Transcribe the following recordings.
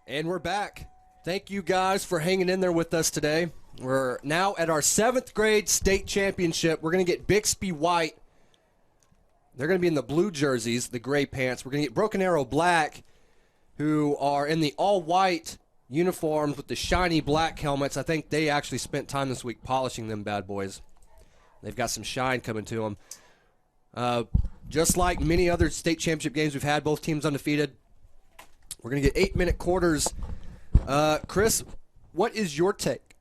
And we're back. Thank you guys for hanging in there with us today. We're now at our 7th grade state championship. We're going to get BIXBY white. They're going to be in the blue jerseys, the gray pants. We're going to get Broken Arrow black, who are in the all-white uniforms with the shiny black helmets. I think they actually spent time this week polishing them bad boys. They've got some shine coming to them. Just like many other state championship games we've had, both teams undefeated. We're going to get 8-minute quarters. Chris, what is your take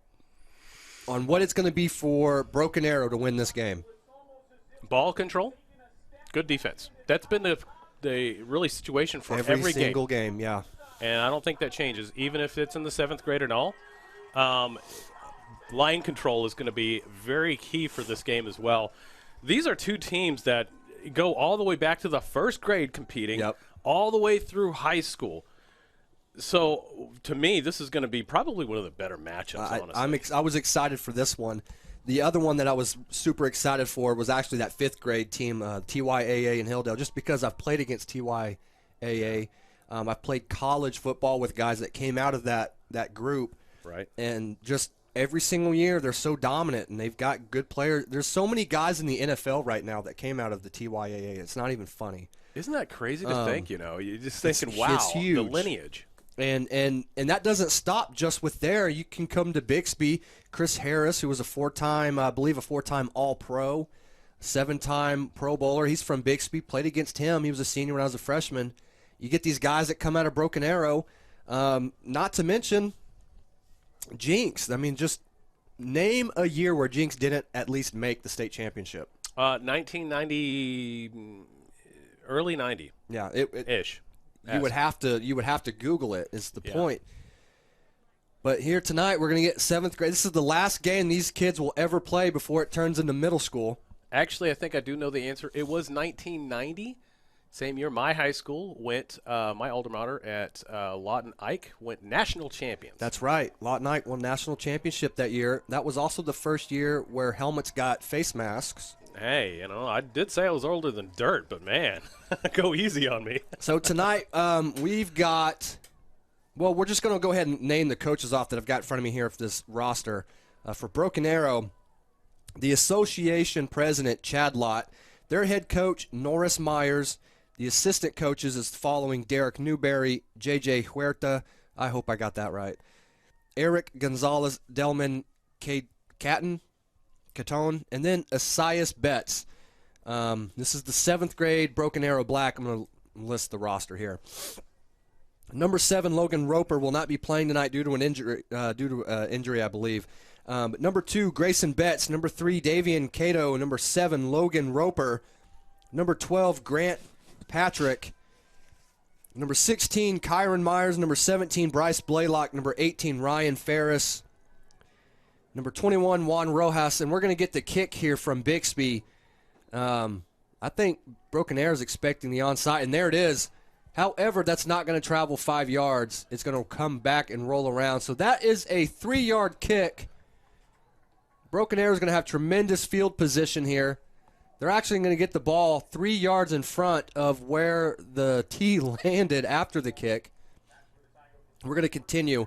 on what it's going to be for Broken Arrow to win this game? Ball control, good defense. That's been the really situation for every single game, yeah. And I don't think that changes, even if it's in the 7th grade and all. Line control is going to be very key for this game as well. These are two teams that go all the way back to the 1st grade competing, all the way through high school. So, to me, this is going to be probably one of the better matchups, honestly. I was excited for this one. The other one that I was super excited for was actually that 5th grade team, TYAA in Hilldale, just because I've played against TYAA. I've played college football with guys that came out of that group. Right. And just every single year, they're so dominant, and they've got good players. There's so many guys in the NFL right now that came out of the TYAA. It's not even funny. Isn't that crazy to think, You're just thinking, wow, it's huge. The lineage. And that doesn't stop just with there. You can come to BIXBY. Chris Harris, who was a 4-time All-Pro, 7-time Pro Bowler. He's from BIXBY. Played against him. He was a senior when I was a freshman. You get these guys that come out of Broken Arrow. Not to mention Jinx. I mean, just name a year where Jinx didn't at least make the state championship. 1990, early 90. Yeah, ish. You would have to Google it. Is the point. But here tonight we're going to get 7th grade. This is the last game these kids will ever play before it turns into middle school. Actually, I think I do know the answer. It was 1990. Same year my high school went, my alma mater at Lawton Ike went national champions. That's right. Lawton Ike won national championship that year. That was also the first year where helmets got face masks. Hey, I did say I was older than dirt, but man, go easy on me. So tonight we've got, we're just going to go ahead and name the coaches off that I've got in front of me here for this roster. For Broken Arrow, the association president, Chad Lott, their head coach, Norris Myers, the assistant coaches is following Derek Newberry, J.J. Huerta, I hope I got that right, Eric Gonzalez, Delman Catton, and then Asias Betts. This is the 7th grade Broken Arrow Black. I'm going to list the roster here. Number 7, Logan Roper will not be playing tonight due to an injury. Injury, I believe. But number 2, Grayson Betts. Number 3, Davian Cato. Number 7, Logan Roper. Number 12, Grant Patrick. Number 16, Kyron Myers. Number 17, Bryce Blaylock. Number 18, Ryan Ferris. Number 21, Juan Rojas, and we're going to get the kick here from BIXBY. I think Broken Arrow is expecting the onside, and there it is. However, that's not going to travel 5 yards. It's going to come back and roll around. So that is a 3-yard kick. Broken Arrow is going to have tremendous field position here. They're actually going to get the ball 3 yards in front of where the tee landed after the kick. We're going to continue.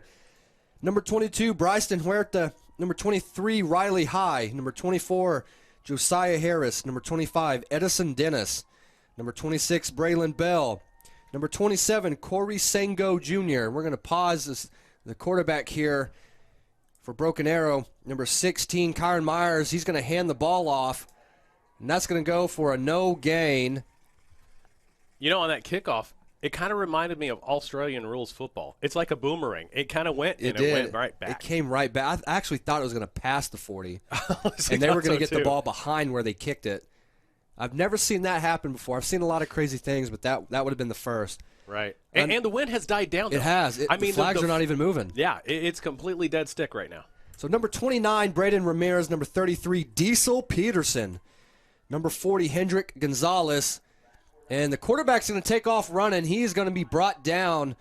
Number 22, Bryson Huerta. Number 23, Riley High. Number 24, Josiah Harris. Number 25, Edison Dennis. Number 26, Braylon Bell. Number 27, Corey Sango Jr. We're going to pause the quarterback here for Broken Arrow. Number 16, Kyron Myers. He's going to hand the ball off, and that's going to go for a no gain. On that kickoff, it kind of reminded me of Australian rules football. It's like a boomerang. It kind of went and it went right back. It came right back. I actually thought it was going to pass the 40, and they were going to get the ball behind where they kicked it. I've never seen that happen before. I've seen a lot of crazy things, but that would have been the first. Right. And the wind has died down, though. It has. The flags are not even moving. Yeah, it's completely dead stick right now. So number 29, Braden Ramirez. Number 33, Diesel Peterson. Number 40, Hendrick Gonzalez. And the quarterback's going to take off running. He's going to be brought down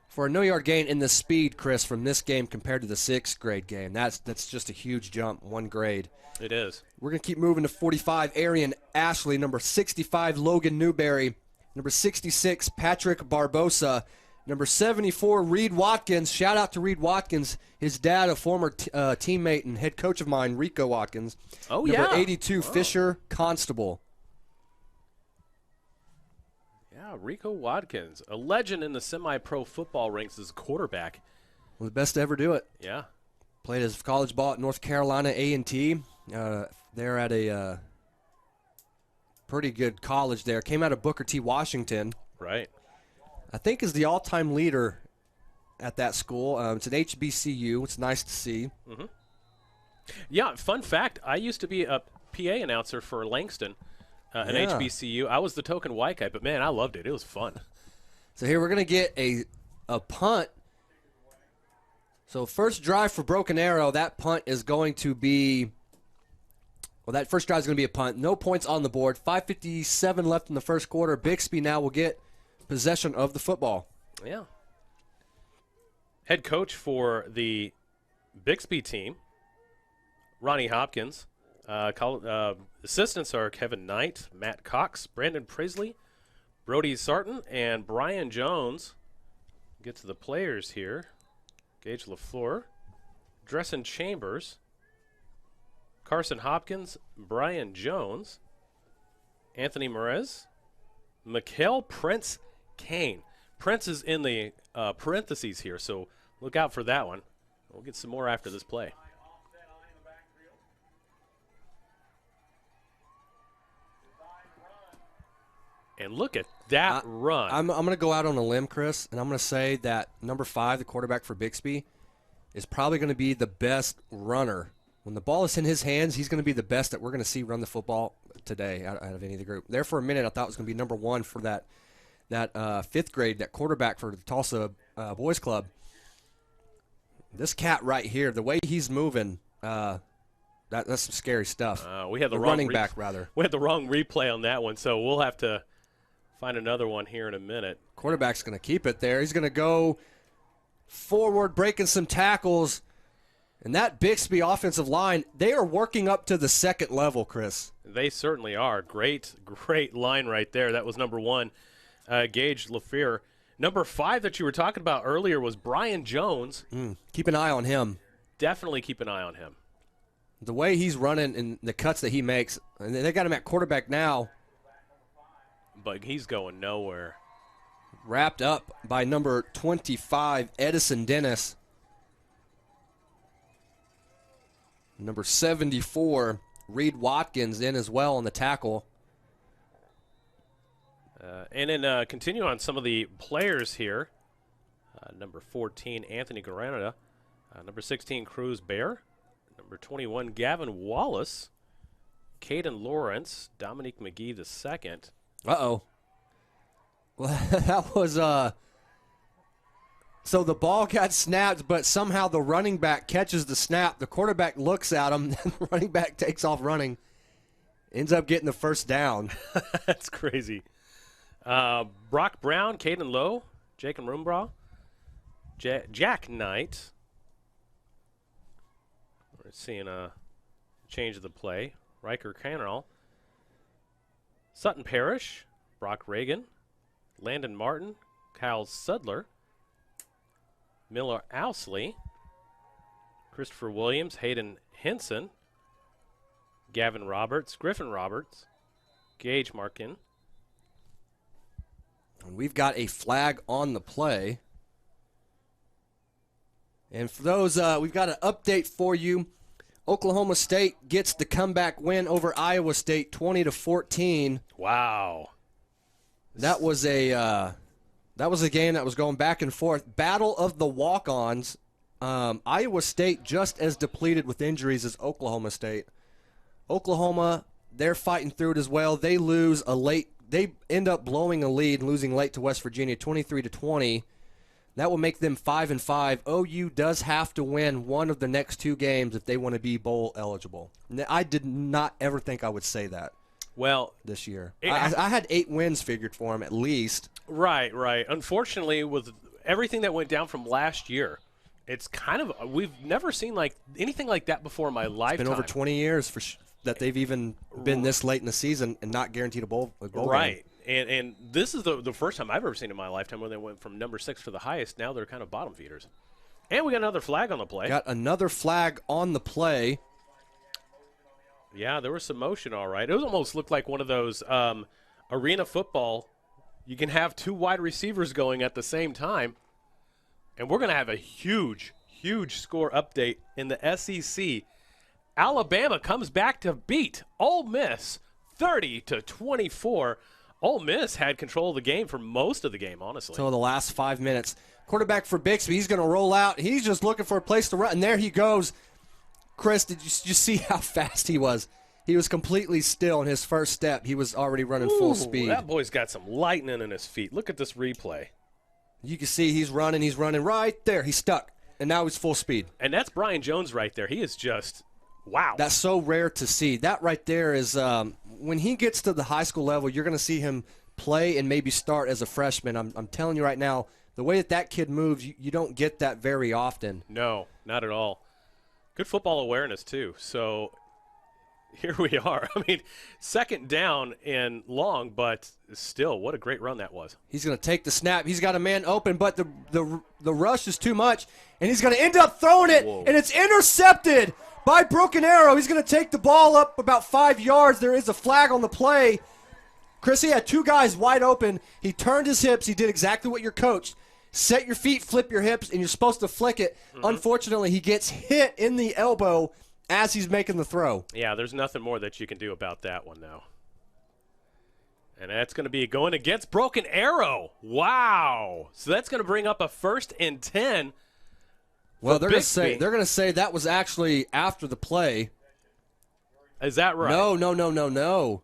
for a no-yard gain in the speed, Chris, from this game compared to the 6th grade game. That's just a huge jump, 1 grade. It is. We're going to keep moving to 45, Arian Ashley. Number 65, Logan Newberry. Number 66, Patrick Barbosa. Number 74, Reed Watkins. Shout out to Reed Watkins. His dad, a former teammate and head coach of mine, Rico Watkins. Oh, Number 82, Fisher Constable. Yeah, Rico Watkins, a legend in the semi-pro football ranks as a quarterback. One of the best to ever do it. Yeah. Played his college ball at North Carolina A&T. They're at a pretty good college there. Came out of Booker T. Washington. Right. I think is the all-time leader at that school. It's an HBCU. It's nice to see. Mm-hmm. Yeah, fun fact, I used to be a PA announcer for Langston, an HBCU. I was the token white guy, but, man, I loved it. It was fun. So here we're going to get a punt. So first drive for Broken Arrow, that punt is going to be – well, that first drive is going to be a punt. No points on the board. 5:57 left in the first quarter. Bixby now will get possession of the football. Yeah. Head coach for the Bixby team, Ronnie Hopkins. Assistants are Kevin Knight, Matt Cox, Brandon Prisley, Brody Sarton, and Brian Jones. Get to the players here. Gage LaFleur, Dresson Chambers, Carson Hopkins, Brian Jones, Anthony Merez, Mikhail Prince Kane. Prince is in the parentheses here, so look out for that one. We'll get some more after this play. And look at that run. I'm going to go out on a limb, Chris, and I'm going to say that number 5, the quarterback for Bixby, is probably going to be the best runner. When the ball is in his hands, he's going to be the best that we're going to see run the football today out of any of the group. There for a minute, I thought it was going to be number 1 for that 5th grade, that quarterback for the Tulsa Boys Club. This cat right here, the way he's moving, that's some scary stuff. We had the wrong running back, rather. We had the wrong replay on that one, so we'll have to find another one here in a minute. Quarterback's going to keep it there. He's going to go forward, breaking some tackles. And that Bixby offensive line, they are working up to the second level, Chris. They certainly are. Great line right there. That was number 1, Gage LaFleur. Number 5 that you were talking about earlier was Brian Jones. Keep an eye on him. Definitely keep an eye on him. The way he's running and the cuts that he makes, and they got him at quarterback now. But he's going nowhere. Wrapped up by number 25, Edison Dennis. Number 74, Reed Watkins in as well on the tackle. And then continue on some of the players here. Number 14, Anthony Garanada. Number 16, Cruz Bear. Number 21, Gavin Wallace. Caden Lawrence. Dominique McGee II. Uh-oh. Well, that was so the ball got snapped, but somehow the running back catches the snap. The quarterback looks at him, and the running back takes off running. Ends up getting the first down. That's crazy. Brock Brown, Caden Lowe, Jacob Rumbraw, Jack Knight. We're seeing a change of the play. Riker Cannerall, Sutton Parrish, Brock Reagan, Landon Martin, Kyle Sudler, Miller Owsley, Christopher Williams, Hayden Henson, Gavin Roberts, Griffin Roberts, Gage Markin. And we've got a flag on the play. And for those, we've got an update for you. Oklahoma State gets the comeback win over Iowa State, 20-14. Wow. That was a game that was going back and forth. Battle of the walk-ons. Iowa State just as depleted with injuries as Oklahoma State. Oklahoma, they're fighting through it as well. They lose a late. They end up blowing a lead, losing late to West Virginia, 23-20. That will make them 5-5. OU does have to win one of the next 2 games if they want to be bowl eligible. I did not ever think I would say that. Well, this year, I had 8 wins figured for them at least. Right. Unfortunately, with everything that went down from last year, it's kind of we've never seen like anything like that before in my lifetime. It's been over 20 years that they've even been this late in the season and not guaranteed a bowl right. game. And this is the first time I've ever seen in my lifetime when they went from number 6 to the highest. Now they're kind of bottom feeders. And we got another flag on the play. Got another flag on the play. Yeah, there was some motion, all right. It almost looked like one of those arena football. You can have 2 wide receivers going at the same time. And we're going to have a huge, huge score update in the SEC. Alabama comes back to beat Ole Miss 30-24. Ole Miss had control of the game for most of the game, honestly. So the last 5 minutes. Quarterback for Bixby, he's going to roll out. He's just looking for a place to run, and there he goes. Chris, did you see how fast he was? He was completely still in his first step. He was already running full speed. That boy's got some lightning in his feet. Look at this replay. You can see he's running right there. He's stuck, and now he's full speed. And that's Brian Jones right there. He is just, wow. That's so rare to see. That right there is when he gets to the high school level, you're going to see him play and maybe start as a freshman. I'm telling you right now, the way that kid moves, you don't get that very often. No, not at all. Good football awareness, too. So here we are. I mean, second down and long, but still, what a great run that was. He's going to take the snap. He's got a man open, but the rush is too much, and he's going to end up throwing it, and it's intercepted by Broken Arrow. He's going to take the ball up about 5 yards. There is a flag on the play. Chris, he had 2 guys wide open. He turned his hips. He did exactly what you're coached. Set your feet, flip your hips, and you're supposed to flick it. Unfortunately, he gets hit in the elbow as he's making the throw. Yeah, there's nothing more that you can do about that one now. And that's going to be going against Broken Arrow. Wow. So that's going to bring up a 1st and 10. Well, they're going to say that was actually after the play. Is that right? No.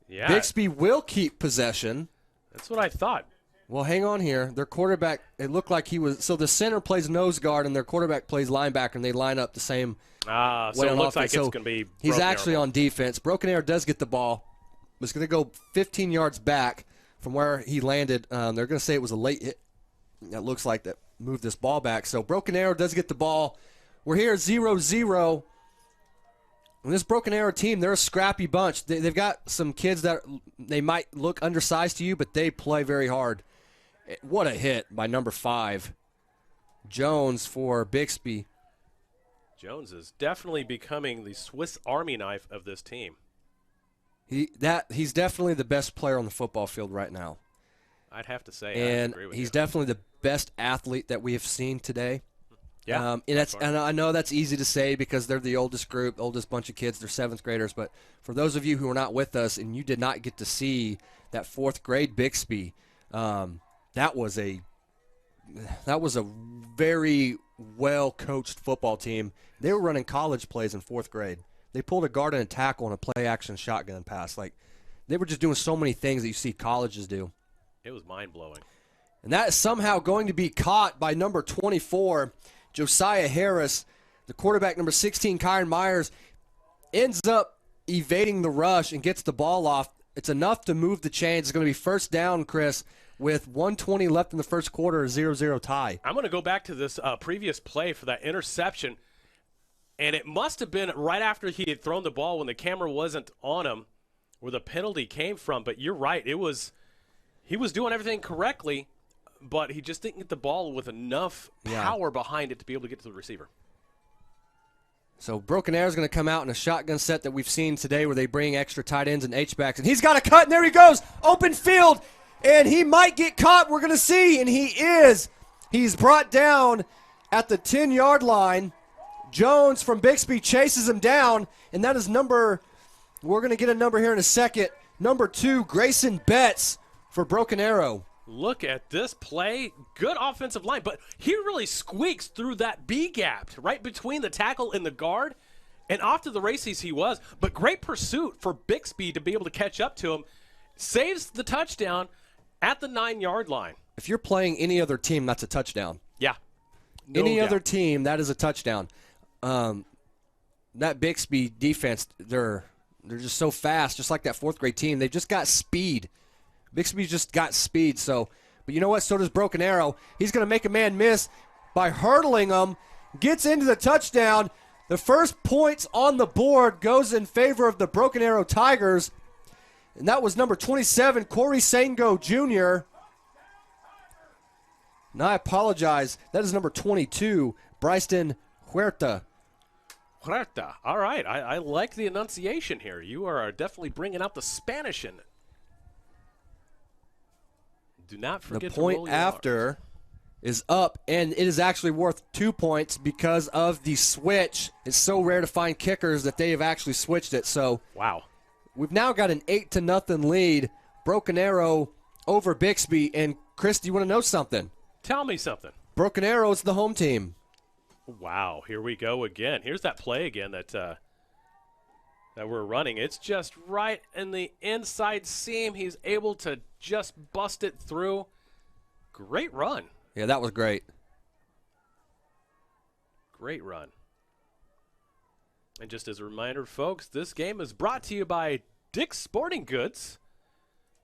Yeah. Bixby will keep possession. That's what I thought. Well, hang on here. Their quarterback, it looked like he was – so the center plays nose guard and their quarterback plays linebacker, and they line up the same so it looks like it's going to be he's actually on defense. Broken Arrow does get the ball. It's going to go 15 yards back from where he landed. They're going to say it was a late hit. It looks like that moved this ball back. So Broken Arrow does get the ball. We're here 0-0. And this Broken Arrow team, they're a scrappy bunch. They've got some kids that they might look undersized to you, but they play very hard. What a hit by number 5, Jones for Bixby. Jones is definitely becoming the Swiss Army knife of this team. He's definitely the best player on the football field right now. I'd have to say, and I agree with he's you. Definitely the best athlete that we have seen today. Yeah, and I know that's easy to say because they're the oldest group, oldest bunch of kids. They're 7th graders. But for those of you who are not with us and you did not get to see that 4th grade Bixby, that was a very well-coached football team. They were running college plays in 4th grade. They pulled a guard and a tackle on a play-action shotgun pass. Like, they were just doing so many things that you see colleges do. It was mind-blowing. And that is somehow going to be caught by number 24, Josiah Harris. The quarterback, number 16, Kyron Myers, ends up evading the rush and gets the ball off. It's enough to move the chains. It's going to be first down, Chris, with 1:20 left in the first quarter, a 0-0 tie. I'm going to go back to this previous play for that interception, and it must have been right after he had thrown the ball when the camera wasn't on him where the penalty came from. But you're right. He was doing everything correctly, but he just didn't get the ball with enough power behind it to be able to get to the receiver. So Broken Arrow is going to come out in a shotgun set that we've seen today where they bring extra tight ends and H-backs. And he's got a cut, and there he goes. Open field, and he might get caught. We're going to see, and he is. He's brought down at the 10-yard line. Jones from Bixby chases him down, and that is we're going to get a number here in a second, number 2, Grayson Betts for Broken Arrow. Look at this play. Good offensive line, but he really squeaks through that B gap right between the tackle and the guard, and off to the races he was. But great pursuit for Bixby to be able to catch up to him. Saves the touchdown at the 9-yard line. If you're playing any other team, that's a touchdown. Yeah. Any other team, that is a touchdown. That Bixby defense, they're just so fast, just like that 4th grade team. They've just got speed. Bixby's just got speed. But you know what? So does Broken Arrow. He's going to make a man miss by hurdling him. Gets into the touchdown. The first points on the board goes in favor of the Broken Arrow Tigers. And that was number 27, Corey Sango Jr. And I apologize. That is number 22, Bryson Huerta. Huerta. All right. I like the enunciation here. You are definitely bringing out the Spanish in it. Do not forget the point after is up, and it is actually worth 2 points because of the switch. It's so rare to find kickers that they have actually switched it. So wow, we've now got an 8-0 lead. Broken Arrow over Bixby. And Chris, do you want to know something? Tell me something. Broken Arrow is the home team. Wow, here we go again. Here's that play again that we're running. It's just right in the inside seam. He's able to just bust it through. Great run. Yeah, that was great. Great run. And just as a reminder, folks, this game is brought to you by Dick's Sporting Goods.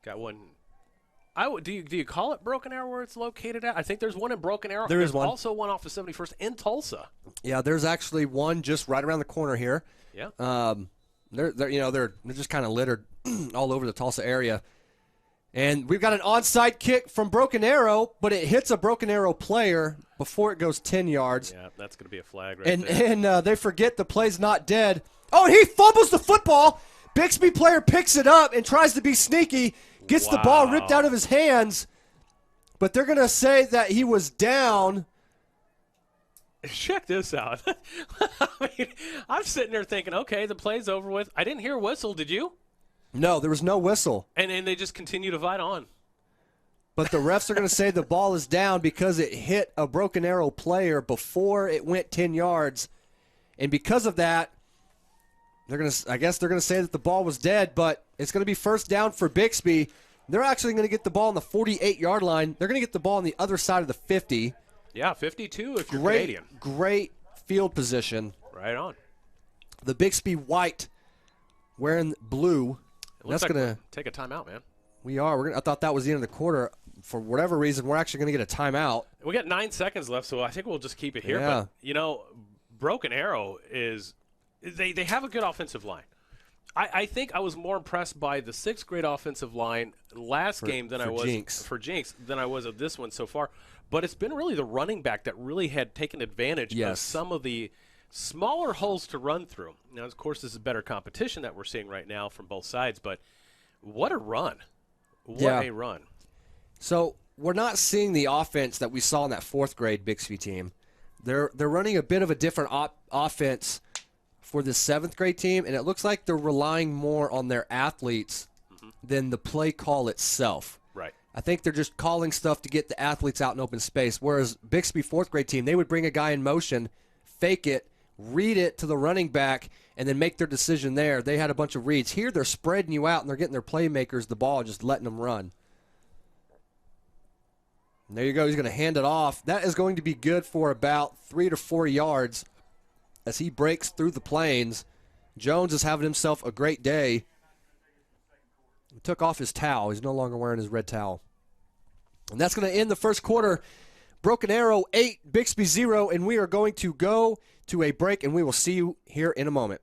Got one. Do you call it Broken Arrow where it's located at? I think there's one in Broken Arrow. There's one. Also one off of 71st in Tulsa. Yeah, there's actually one just right around the corner here. Yeah. They're just kind of littered all over the Tulsa area. And we've got an onside kick from Broken Arrow, but it hits a Broken Arrow player before it goes 10 yards. Yeah, that's going to be a flag right there. And they forget the play's not dead. Oh, he fumbles the football. Bixby player picks it up and tries to be sneaky, gets the ball ripped out of his hands, but they're going to say that he was down. Check this out. I mean, I'm sitting there thinking, okay, the play's over with. I didn't hear a whistle. Did you? No, there was no whistle. And they just continue to fight on. But the refs are going to say the ball is down because it hit a Broken Arrow player before it went 10 yards. And because of that, I guess they're going to say that the ball was dead, but it's going to be first down for Bixby. They're actually going to get the ball on the 48-yard line. They're going to get the ball on the other side of the 50. Yeah, 52 if you're Canadian. Great field position. Right on. The Bixby white wearing blue. That's like going to take a timeout, man. We are. I thought that was the end of the quarter. For whatever reason, we're actually going to get a timeout. We got 9 seconds left, so I think we'll just keep it here. Yeah. But, Broken Arrow is they have a good offensive line. I think I was more impressed by the 6th grade offensive line last game than I was for Jinx than I was of this one so far. But it's been really the running back that really had taken advantage of some of the smaller holes to run through. Now, of course, this is better competition that we're seeing right now from both sides, but what a run. What a run. So we're not seeing the offense that we saw in that 4th grade Bixby team. They're running a bit of a different offense for the 7th grade team, and it looks like they're relying more on their athletes than the play call itself. Right. I think they're just calling stuff to get the athletes out in open space, whereas Bixby 4th grade team, they would bring a guy in motion, fake it, read it to the running back, and then make their decision there. They had a bunch of reads. Here they're spreading you out, and they're getting their playmakers the ball, just letting them run. And there you go. He's going to hand it off. That is going to be good for about 3 to 4 yards as he breaks through the plains. Jones is having himself a great day. He took off his towel. He's no longer wearing his red towel. And that's going to end the first quarter. Broken Arrow 8, Bixby 0, and we are going to go to a break, and we will see you here in a moment.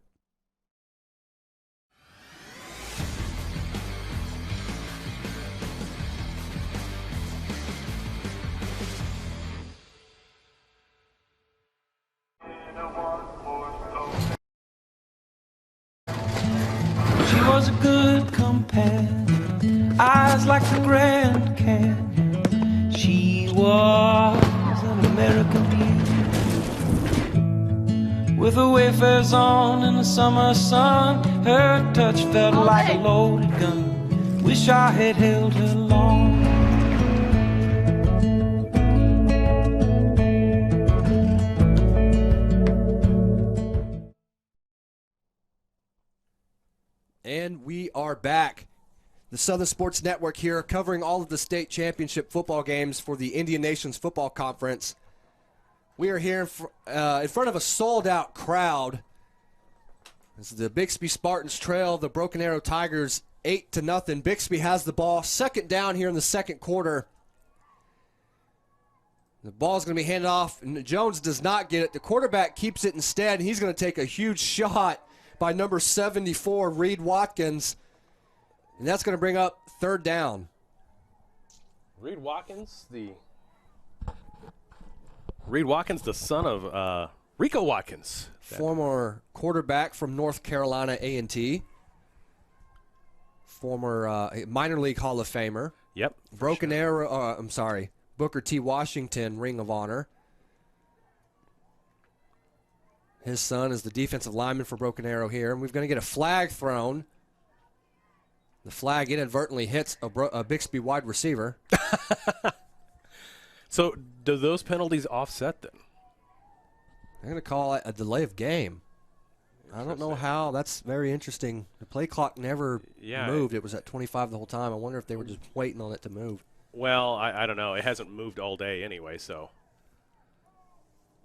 She was a good companion, eyes like the Grand Canyon. She was an American beauty, with her wayfarers on in the summer sun. Her touch felt like a loaded gun. Wish I had held her long. And we are back. The Southern Sports Network here, covering all of the state championship football games for the Indian Nations Football Conference. We are here in front of a sold-out crowd. This is the Bixby Spartans trail the Broken Arrow Tigers 8-0. Bixby has the ball. Second down here in the second quarter. The ball is going to be handed off, and Jones does not get it. The quarterback keeps it instead, and he's going to take a huge shot by number 74, Reed Watkins. And that's going to bring up third down. Reed Watkins, the son of Rico Watkins. Former quarterback from North Carolina A&T. Former minor league Hall of Famer. Yep. Broken Arrow, Booker T. Washington Ring of Honor. His son is the defensive lineman for Broken Arrow here. And we're going to get a flag thrown. The flag inadvertently hits a BIXBY wide receiver. So do those penalties offset then? They're going to call it a delay of game. I don't know how. That's very interesting. The play clock never moved. It was at 25 the whole time. I wonder if they were just waiting on it to move. Well, I don't know. It hasn't moved all day anyway, so.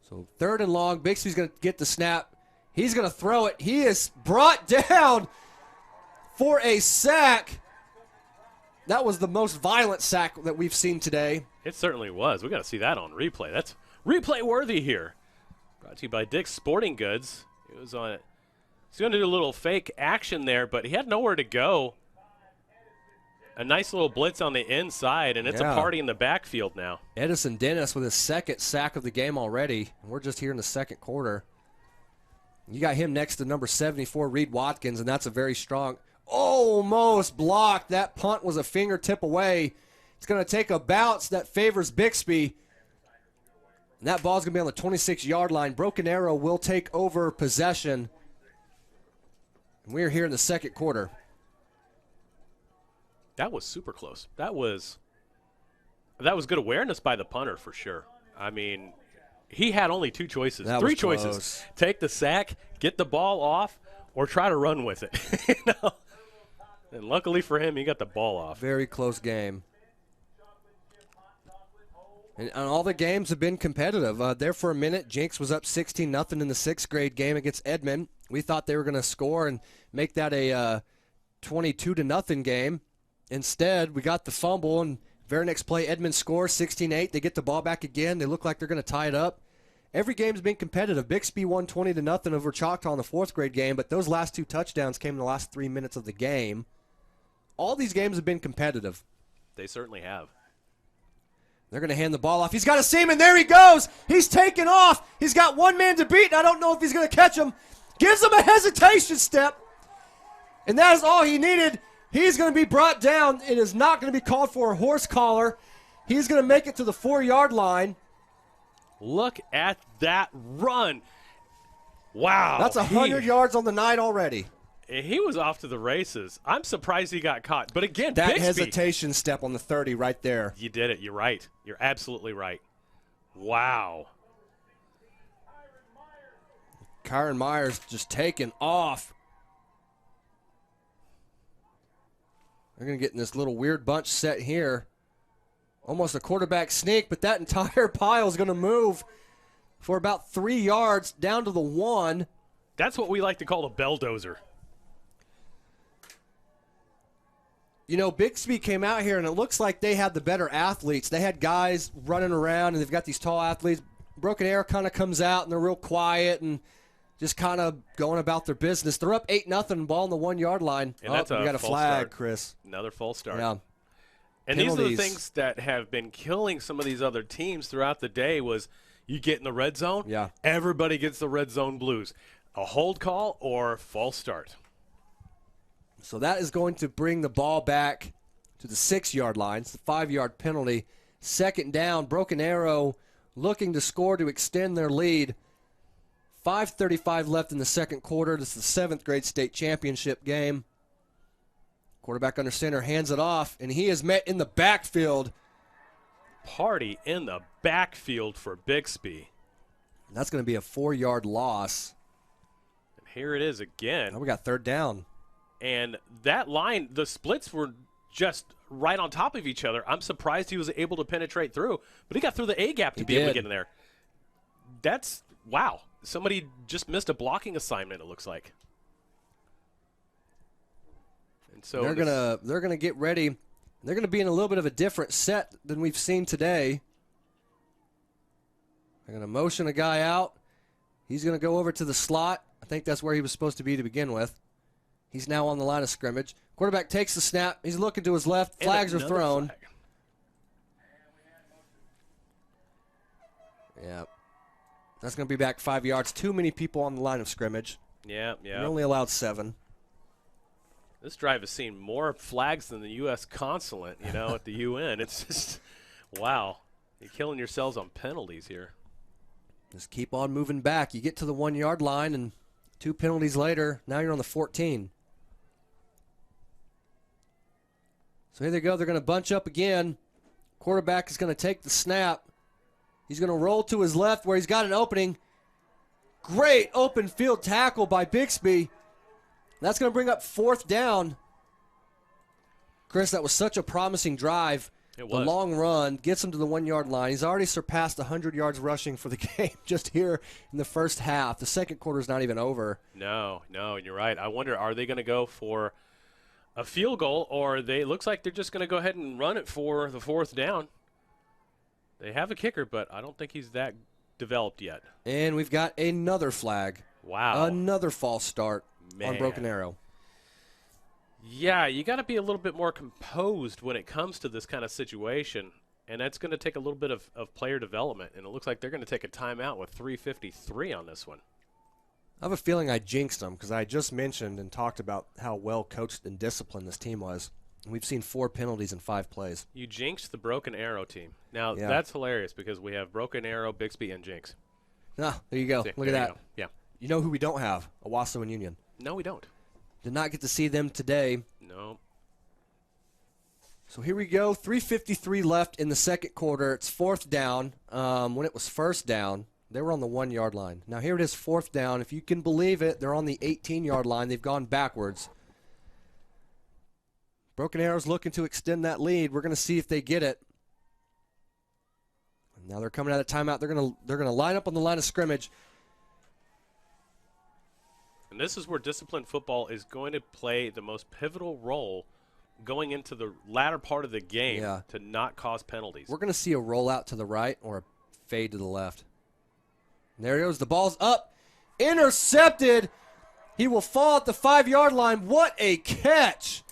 So third and long. BIXBY's going to get the snap. He's going to throw it. He is brought down for a sack. That was the most violent sack that we've seen today. It certainly was. We got to see that on replay. That's replay worthy here. Brought to you by Dick's Sporting Goods. It was on it. He's going to do a little fake action there, but he had nowhere to go. A nice little blitz on the inside, and it's a party in the backfield now. Edison Dennis with his second sack of the game already. And we're just here in the second quarter. You got him next to number 74, Reed Watkins, and that's a very strong. Almost blocked. That punt was a fingertip away. It's going to take a bounce that favors BIXBY. And that ball's going to be on the 26-yard line. Broken Arrow will take over possession. And we're here in the second quarter. That was super close. That was good awareness by the punter for sure. I mean, he had only two choices. Three choices. Take the sack, get the ball off, or try to run with it. You know? And luckily for him, he got the ball off. Very close game. And all the games have been competitive. There for a minute, Jinx was up 16-0 in the sixth grade game against Edmond. We thought they were going to score and make that a 22-0 game. Instead, we got the fumble, and very next play, Edmond scores 16-8. They get the ball back again. They look like they're going to tie it up. Every game's been competitive. BIXBY won 20-0 over Choctaw in the fourth grade game, but those last two touchdowns came in the last 3 minutes of the game. All these games have been competitive. They certainly have. They're going to hand the ball off. He's got a seam, and there he goes. He's taken off. He's got one man to beat, and I don't know if he's going to catch him. Gives him a hesitation step, and that is all he needed. He's going to be brought down. It is not going to be called for a horse collar. He's going to make it to the 4-yard line. Look at that run. Wow. That's 100 yards on the night already. He was off to the races. I'm surprised he got caught. But again, that BIXBY, hesitation step on the 30 right there. You did it. You're right. You're absolutely right. Wow. Kyron Myers just taking off. They're going to get in this little weird bunch set here. Almost a quarterback sneak, but that entire pile is going to move for about 3 yards down to the 1. That's what we like to call a belldozer. You know, BIXBY came out here, and it looks like they had the better athletes. They had guys running around, and they've got these tall athletes. Broken Arrow kind of comes out, and they're real quiet and just kind of going about their business. They're up 8-0, ball on the 1-yard line. And that's we got a flag, start. Chris. Another false start. Yeah. And Penalties. these are the things that have been killing some of these other teams throughout the day was you get in the red zone, everybody gets the red zone blues. A hold call or false start. So that is going to bring the ball back to the 6-yard line. It's the 5-yard penalty. Second down, Broken Arrow looking to score to extend their lead. 5:35 left in the second quarter. This is the 7th grade state championship game. Quarterback under center hands it off, and he is met in the backfield. Party in the backfield for BIXBY. That's going to be a 4-yard loss. And here it is again. Now we got third down. And that line, the splits were just right on top of each other. I'm surprised he was able to penetrate through, but he got through the A-gap to be able to get in there. That's, wow. Somebody just missed a blocking assignment, it looks like. And so they're gonna get ready. They're gonna be in a little bit of a different set than we've seen today. They're gonna motion a guy out. He's gonna go over to the slot. I think that's where he was supposed to be to begin with. He's now on the line of scrimmage. Quarterback takes the snap. He's looking to his left. Flags are thrown. Flag. Yeah. That's going to be back 5 yards. Too many people on the line of scrimmage. Yeah. You're only allowed 7. This drive has seen more flags than the U.S. consulate, at the UN. It's just, wow. You're killing yourselves on penalties here. Just keep on moving back. You get to the 1 yard line, and 2 penalties later, now you're on the 14. So here they go. They're going to bunch up again. Quarterback is going to take the snap. He's going to roll to his left where he's got an opening. Great open field tackle by BIXBY. That's going to bring up 4th down. Chris, that was such a promising drive. It was. The long run gets him to the 1 yard line. He's already surpassed 100 yards rushing for the game just here in the first half. The second quarter is not even over. No, you're right. I wonder, are they going to go for a field goal, or looks like they're just going to go ahead and run it for the 4th down. They have a kicker, but I don't think he's that developed yet. And we've got another flag. Wow. Another false start on Broken Arrow. Yeah, you got to be a little bit more composed when it comes to this kind of situation, and that's going to take a little bit of player development, and it looks like they're going to take a timeout with 3:53 on this one. I have a feeling I jinxed them because I just mentioned and talked about how well coached and disciplined this team was. And we've seen 4 penalties in 5 plays. You jinxed the Broken Arrow team. Now, Yeah. That's hilarious because we have Broken Arrow, BIXBY, and Jinx. Ah, there you go. See, Look at there that. you go. Yeah. You know who we don't have? Owasso and Union. No, we don't. Did not get to see them today. No. So here we go. 3:53 left in the second quarter. It's 4th down. When it was 1st down, they were on the 1 yard line. Now here it is 4th down. If you can believe it, they're on the 18 yard line. They've gone backwards. Broken Arrow's looking to extend that lead. We're going to see if they get it. Now they're coming out of timeout. They're going to line up on the line of scrimmage. And this is where disciplined football is going to play the most pivotal role going into the latter part of the game to not cause penalties. We're going to see a rollout to the right or a fade to the left. And there it goes. The ball's up. Intercepted. He will fall at the 5 yard line. What a catch.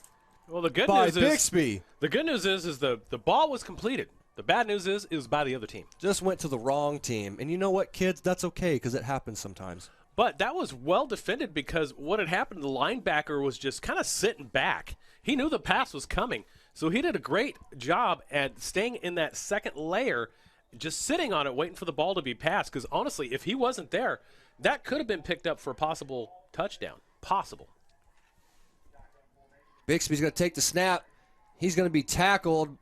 Well, the good by news BIXBY. The good news is the ball was completed. The bad news is it was by the other team. Just went to the wrong team. And you know what, kids? That's okay because it happens sometimes. But that was well defended because what had happened, the linebacker was just kind of sitting back. He knew the pass was coming. So he did a great job at staying in that second layer, just sitting on it, waiting for the ball to be passed. Because honestly, if he wasn't there, that could have been picked up for a possible touchdown. Possible. BIXBY's going to take the snap. He's going to be tackled.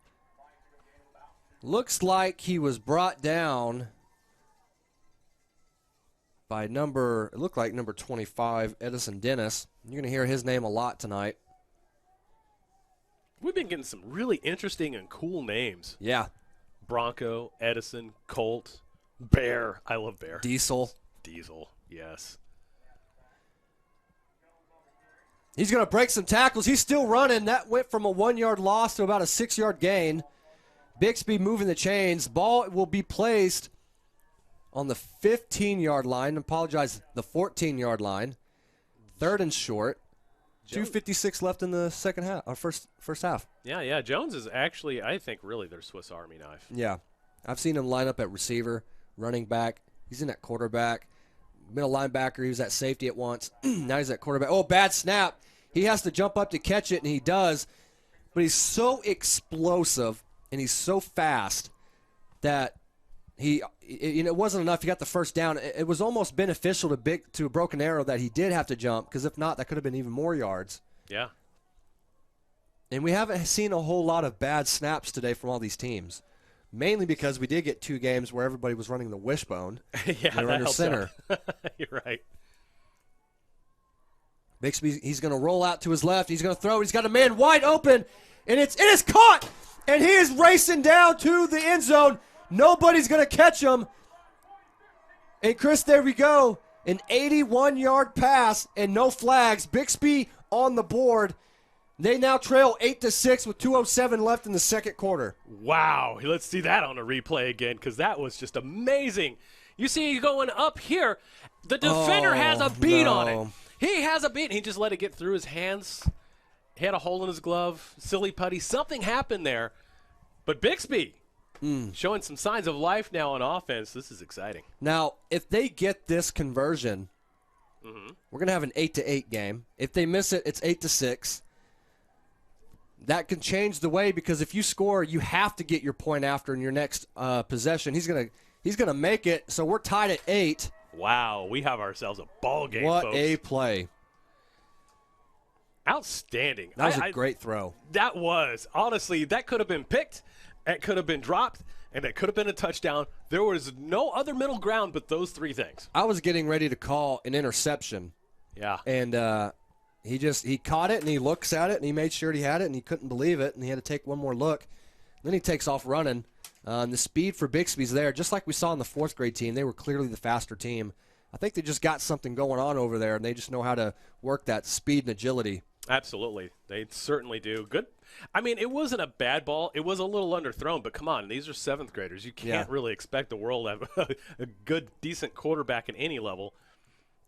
Looks like he was brought down by number 25, Edison Dennis. You're going to hear his name a lot tonight. We've been getting some really interesting and cool names. Yeah. Bronco, Edison, Colt, Bear. I love Bear. Diesel, yes. He's going to break some tackles. He's still running. That went from a 1 yard loss to about a 6 yard gain. BIXBY moving the chains. Ball will be placed on the 15 yard line. The 14 yard line. 3rd and short. 2:56 left in the second half, or first half. Yeah. Jones is actually, I think, really their Swiss Army knife. Yeah. I've seen him line up at receiver, running back. He's in at quarterback. Middle linebacker, he was at safety at once. Now he's at quarterback. Oh, bad snap. He has to jump up to catch it, and he does. But he's so explosive, and he's so fast that it wasn't enough. He got the first down. It was almost beneficial to Broken Arrow that he did have to jump, because if not, that could have been even more yards. Yeah. And we haven't seen a whole lot of bad snaps today from all these teams. Mainly because we did get 2 games where everybody was running the wishbone. Yeah, they were under center. You're right. BIXBY, he's going to roll out to his left. He's going to throw. He's got a man wide open, and it is caught. And he is racing down to the end zone. Nobody's going to catch him. And, Chris, there we go. An 81-yard pass and no flags. BIXBY on the board. They now trail 8-6 with 2:07 left in the second quarter. Wow. Let's see that on a replay again, because that was just amazing. You see going up here, the defender has a beat on it. He has a beat. He just let it get through his hands. He had a hole in his glove, silly putty. Something happened there. But Bixby showing some signs of life now on offense. This is exciting. Now, if they get this conversion, we're going to have an 8-8 game. If they miss it, it's 8-6. That can change the way, because if you score, you have to get your point after in your next possession. He's gonna make it, so we're tied at 8. Wow, we have ourselves a ball game, what folks. a play. Outstanding. That was a great throw. That was. Honestly, that could have been picked, it could have been dropped, and it could have been a touchdown. There was no other middle ground but those three things. I was getting ready to call an interception. Yeah. And he caught it, and he looks at it, and he made sure he had it, and he couldn't believe it, and he had to take one more look. Then he takes off running. The speed for Bixby's there, just like we saw in the fourth grade team. They were clearly the faster team. I think they just got something going on over there, and they just know how to work that speed and agility. Absolutely. They certainly do. Good. I mean, it wasn't a bad ball. It was a little underthrown, but come on, these are seventh graders. You can't really expect the world to have a good, decent quarterback at any level.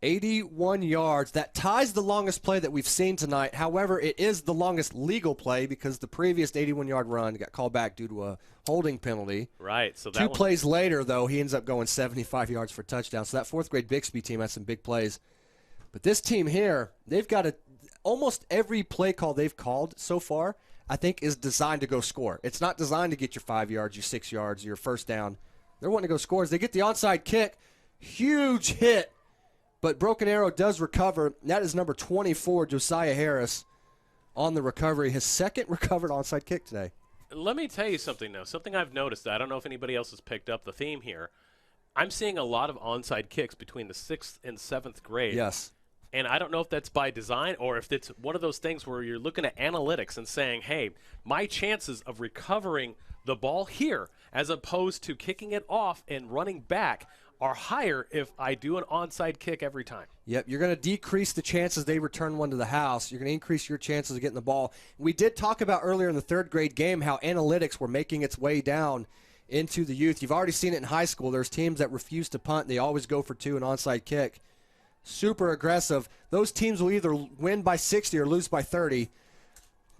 81 yards. That ties the longest play that we've seen tonight. However, it is the longest legal play because the previous 81-yard run got called back due to a holding penalty. Right. So that Two plays later, though, he ends up going 75 yards for a touchdown. So that fourth-grade Bixby team had some big plays. But this team here, they've got almost every play call they've called so far, I think, is designed to go score. It's not designed to get your 5 yards, your 6 yards, your first down. They're wanting to go scores. They get the onside kick. Huge hit. But Broken Arrow does recover. That is number 24, Josiah Harris, on the recovery. His second recovered onside kick today. Let me tell you something, though. Something I've noticed. I don't know if anybody else has picked up the theme here. I'm seeing a lot of onside kicks between the 6th and 7th grade. Yes. And I don't know if that's by design or if it's one of those things where you're looking at analytics and saying, hey, my chances of recovering the ball here as opposed to kicking it off and running back are higher if I do an onside kick every time. Yep, you're going to decrease the chances they return one to the house. You're going to increase your chances of getting the ball. We did talk about earlier in the third grade game how analytics were making its way down into the youth. You've already seen it in high school. There's teams that refuse to punt. They always go for two, an onside kick. Super aggressive. Those teams will either win by 60 or lose by 30.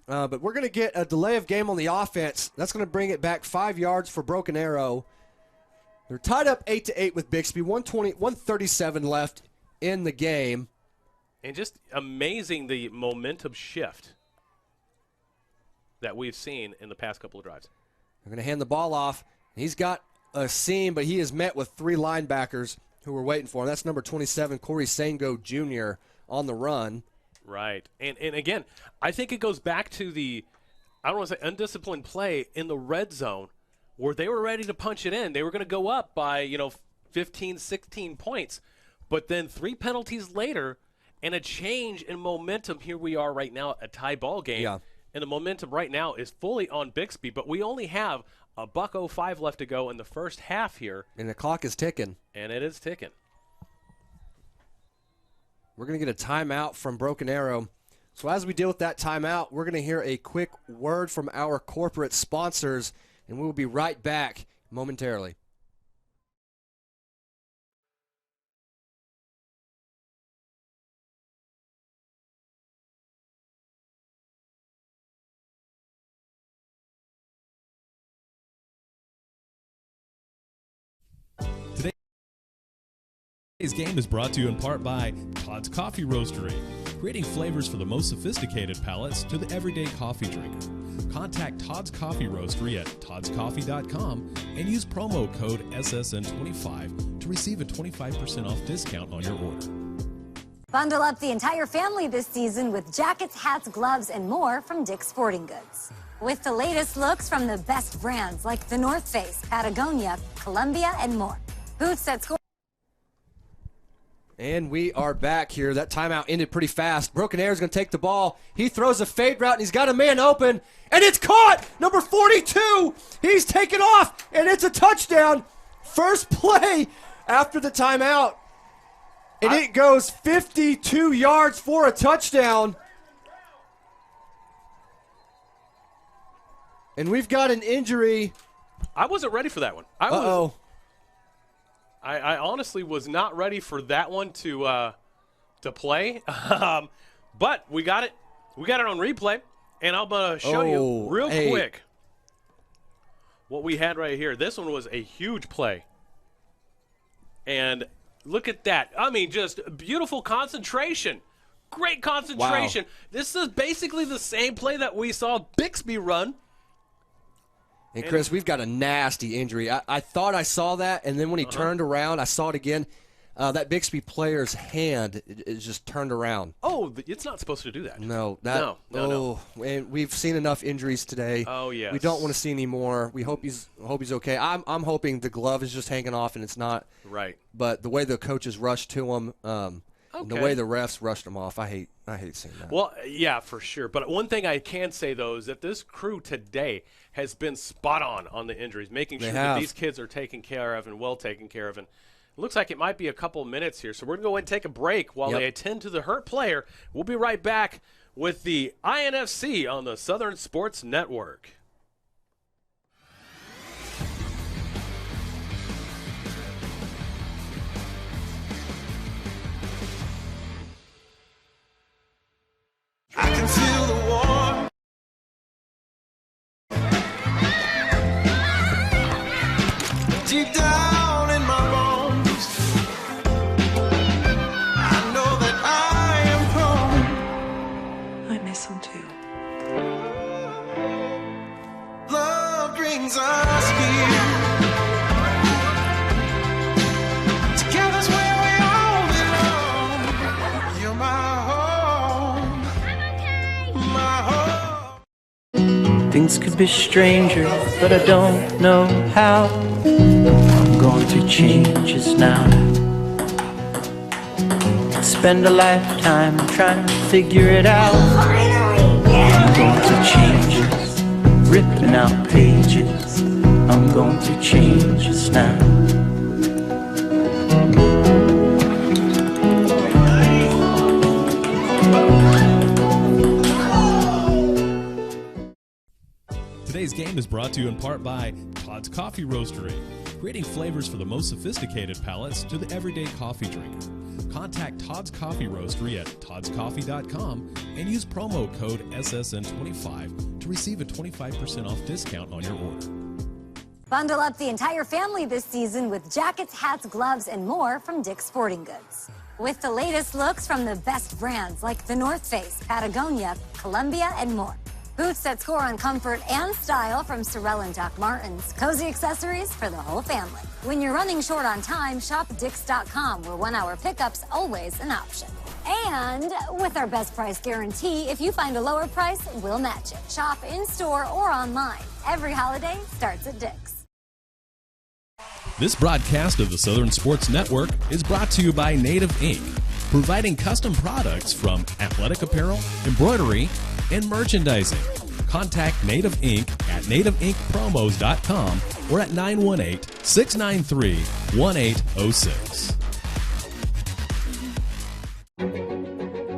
But we're going to get a delay of game on the offense. That's going to bring it back 5 yards for Broken Arrow. They're tied up 8-8 with Bixby. 137 left in the game. And just amazing the momentum shift that we've seen in the past couple of drives. They're going to hand the ball off. He's got a seam, but he is met with three linebackers who were waiting for him. That's number 27, Corey Sango Jr. on the run. Right. And again, I think it goes back to the, I don't want to say undisciplined play in the red zone where they were ready to punch it in. They were going to go up by, 15, 16 points. But then 3 penalties later and a change in momentum. Here we are right now, a tie ball game. Yeah. And the momentum right now is fully on Bixby. But we only have a $1:05 left to go in the first half here. And the clock is ticking. And it is ticking. We're going to get a timeout from Broken Arrow. So as we deal with that timeout, we're going to hear a quick word from our corporate sponsors, and we will be right back momentarily. Today's game is brought to you in part by Todd's Coffee Roastery, creating flavors for the most sophisticated palates to the everyday coffee drinker. Contact Todd's Coffee Roastery at toddscoffee.com and use promo code SSN25 to receive a 25% off discount on your order. Bundle up the entire family this season with jackets, hats, gloves, and more from Dick's Sporting Goods. With the latest looks from the best brands like The North Face, Patagonia, Columbia, and more. Boots that score. And we are back here. That timeout ended pretty fast. Broken Arrow is going to take the ball. He throws a fade route, and he's got a man open. And it's caught! Number 42! He's taken off, and it's a touchdown. First play after the timeout. And it goes 52 yards for a touchdown. And we've got an injury. I wasn't ready for that one. I honestly was not ready for that one to play, but we got it. We got it on replay, and I'm going to show you real quick what we had right here. This one was a huge play. And look at that. I mean, just beautiful concentration. Great concentration. Wow. This is basically the same play that we saw BIXBY run. And, Chris, we've got a nasty injury. I thought I saw that, and then when he turned around, I saw it again. That BIXBY player's hand is just turned around. Oh, it's not supposed to do that. No. No. And we've seen enough injuries today. Oh, yes. We don't want to see any more. We hope he's okay. I'm hoping the glove is just hanging off and it's not. Right. But the way the coaches rushed to him, and the way the refs rushed him off, I hate seeing that. Well, yeah, for sure. But one thing I can say, though, is that this crew today has been spot on the injuries, making sure that these kids are taken care of and well taken care of. And it looks like it might be a couple of minutes here. So we're going to go ahead and take a break while they attend to the hurt player. We'll be right back with the INFC on the Southern Sports Network. I can feel the war. Deep down in my bones, I know that I am prone. I miss him too. Love brings us here. Together's where we all belong. You're my home. My home. Things could be stranger, but I don't know how. I'm going through changes now. Spend a lifetime trying to figure it out. I'm going through changes, ripping out pages. I'm going through changes now. Today's game is brought to you in part by Todd's Coffee Roastery, creating flavors for the most sophisticated palates to the everyday coffee drinker. Contact Todd's Coffee Roastery at toddscoffee.com and use promo code SSN25 to receive a 25% off discount on your order. Bundle up the entire family this season with jackets, hats, gloves, and more from Dick's Sporting Goods. With the latest looks from the best brands like the North Face, Patagonia, Columbia, and more. Boots that score on comfort and style from Sorel and Doc Martens. Cozy accessories for the whole family. When you're running short on time, shop Dix.com, where 1 hour pickup's always an option. And with our best price guarantee, if you find a lower price, we'll match it. Shop in-store or online. Every holiday starts at Dick's. This broadcast of the Southern Sports Network is brought to you by Native Ink, providing custom products from athletic apparel, embroidery, and merchandising. Contact Native Ink at nativeinkpromos.com or at 918-693-1806.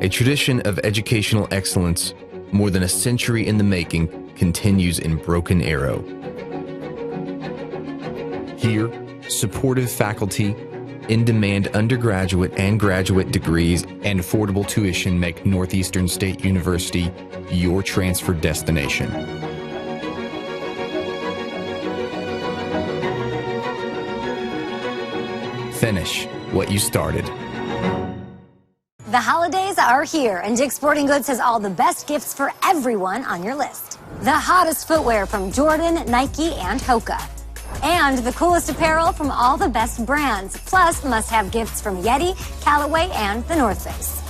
A tradition of educational excellence, more than a century in the making, continues in Broken Arrow. Here, supportive faculty, in-demand undergraduate and graduate degrees, and affordable tuition make Northeastern State University your transfer destination. Finish what you started. The holidays are here, and Dick's Sporting Goods has all the best gifts for everyone on your list. The hottest footwear from Jordan, Nike, and Hoka. And the coolest apparel from all the best brands, plus must-have gifts from Yeti, Callaway, and the North Face.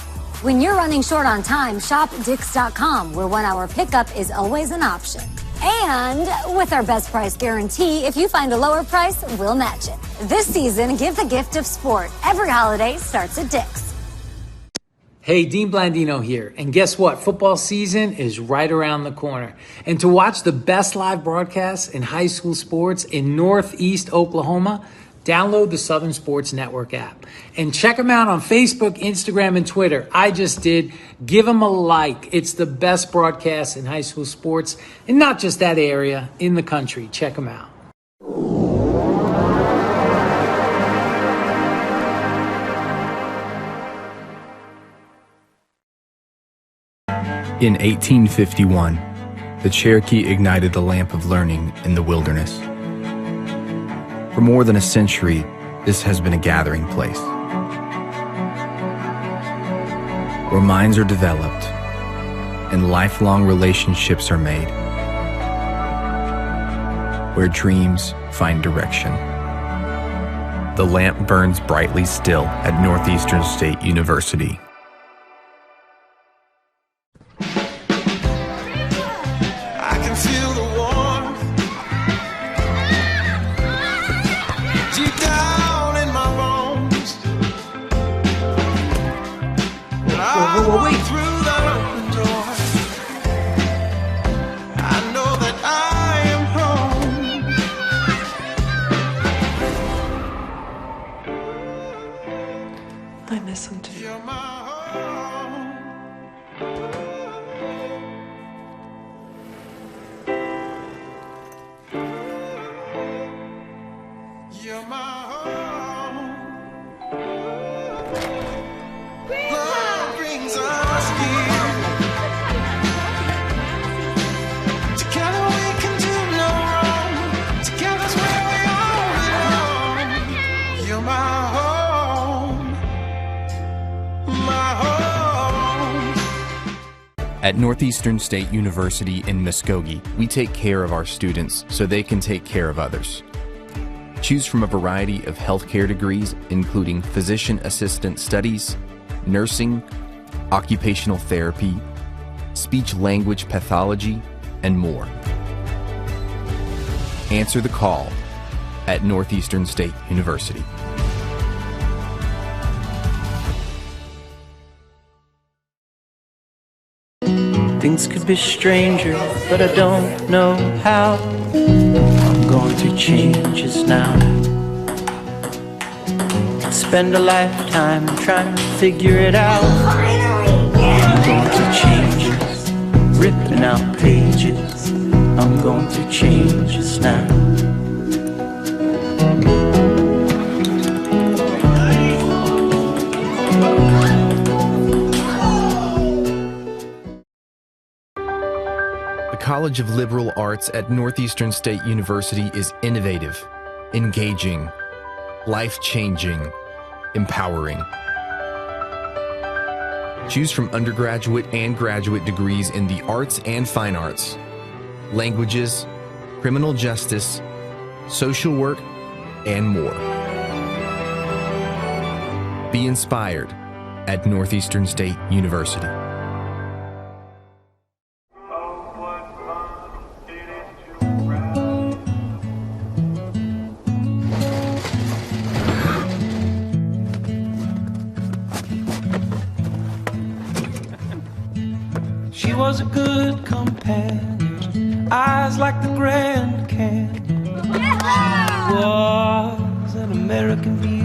When you're running short on time, shop Dix.com, where 1 hour pickup is always an option. And with our best price guarantee, if you find a lower price, we'll match it. This season, give the gift of sport. Every holiday starts at Dick's. Hey, Dean Blandino here. And guess what? Football season is right around the corner. And to watch the best live broadcasts in high school sports in Northeast Oklahoma, download the Southern Sports Network app. And check them out on Facebook, Instagram, and Twitter. I just did. Give them a like. It's the best broadcast in high school sports, and not just that area, in the country. Check them out. In 1851, the Cherokee ignited the lamp of learning in the wilderness. For more than a century, this has been a gathering place where minds are developed and lifelong relationships are made, where dreams find direction. The lamp burns brightly still at Northeastern State University. I can feel the warmth deep down in my bones. When I walk through that open door, I know that I am home. I miss him too. You're my home. You're my home. Love brings us here. Together we can do no wrong. Together's where we all belong. You're my home. My home. At Northeastern State University in Muskogee, we take care of our students so they can take care of others. Choose from a variety of healthcare degrees, including physician assistant studies, nursing, occupational therapy, speech language pathology, and more. Answer the call at Northeastern State University. Things could be stranger, but I don't know how. I'm going through changes now. Spend a lifetime trying to figure it out. I'm going through changes, ripping out pages. I'm going through changes now. The College of Liberal Arts at Northeastern State University is innovative, engaging, life-changing, empowering. Choose from undergraduate and graduate degrees in the arts and fine arts, languages, criminal justice, social work, and more. Be inspired at Northeastern State University. She was a good companion, eyes like the Grand Canyon. She was an American beauty.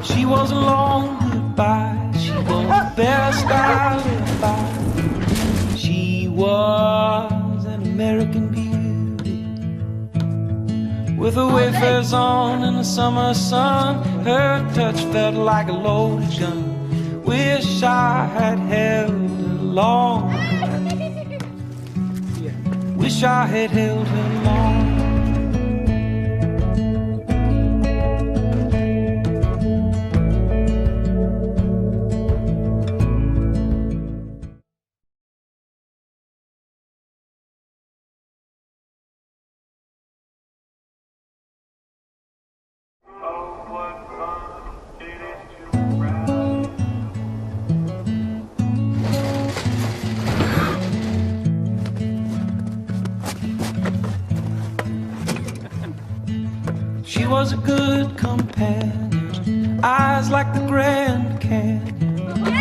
She was a long goodbye. She was the best I lived by. She was an American beauty. With her wafers on in the summer sun, her touch felt like a loaded gun. Wish I had held her long. Wish I had held her long. She was a good companion, eyes like the Grand Canyon. She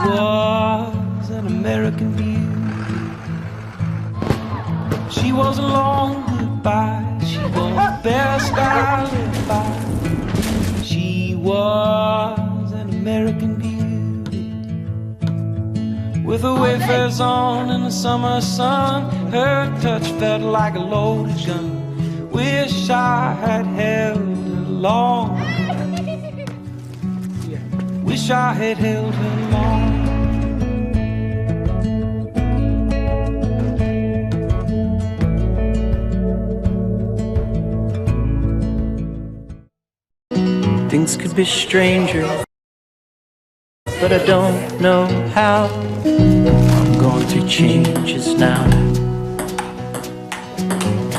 was an American beauty. She was a long goodbye. She was the best I lived by. She was an American beauty. With her wafers on in the summer sun, her touch felt like a loaded gun. Wish I had held her long. Wish I had held her long. things could be stranger, but I don't know how. I'm going through changes now.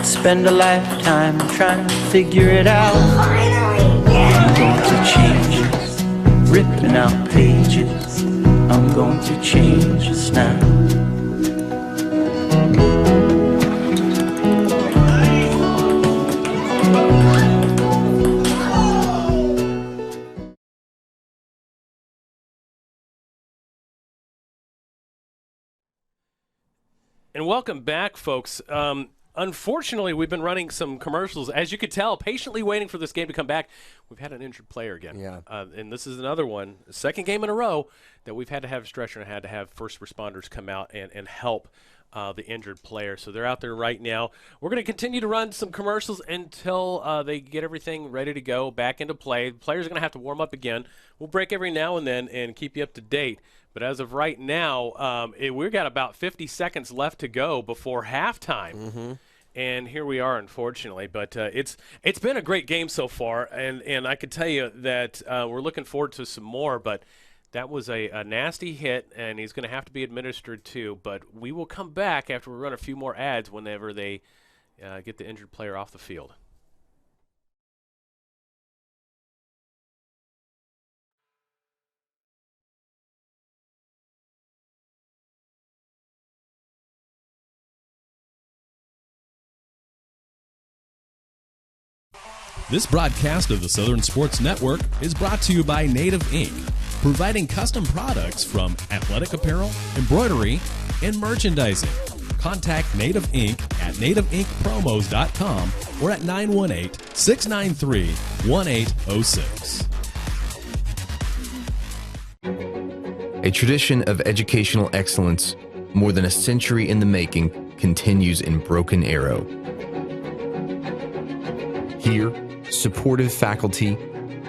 Spend a lifetime trying to figure it out. I'm going through changes, ripping out pages. I'm going through changes now. And welcome back, folks. Unfortunately, we've been running some commercials. As you could tell, patiently waiting for this game to come back. We've had an injured player again. Yeah. And this is another one, second game in a row, that we've had to have a stretcher and had to have first responders come out and help the injured player. So they're out there right now. We're going to continue to run some commercials until they get everything ready to go back into play. The players are going to have to warm up again. We'll break every now and then and keep you up to date. But as of right now, we've got about 50 seconds left to go before halftime. Mm-hmm. And here we are, unfortunately. But it's been a great game so far, and I can tell you that we're looking forward to some more. But that was a nasty hit, and he's going to have to be administered too. But we will come back after we run a few more ads whenever they get the injured player off the field. This broadcast of the Southern Sports Network is brought to you by Native Ink, providing custom products from athletic apparel, embroidery, and merchandising. Contact Native Ink at nativeinkpromos.com or at 918-693-1806. A tradition of educational excellence, more than a century in the making, continues in Broken Arrow. Here, supportive faculty,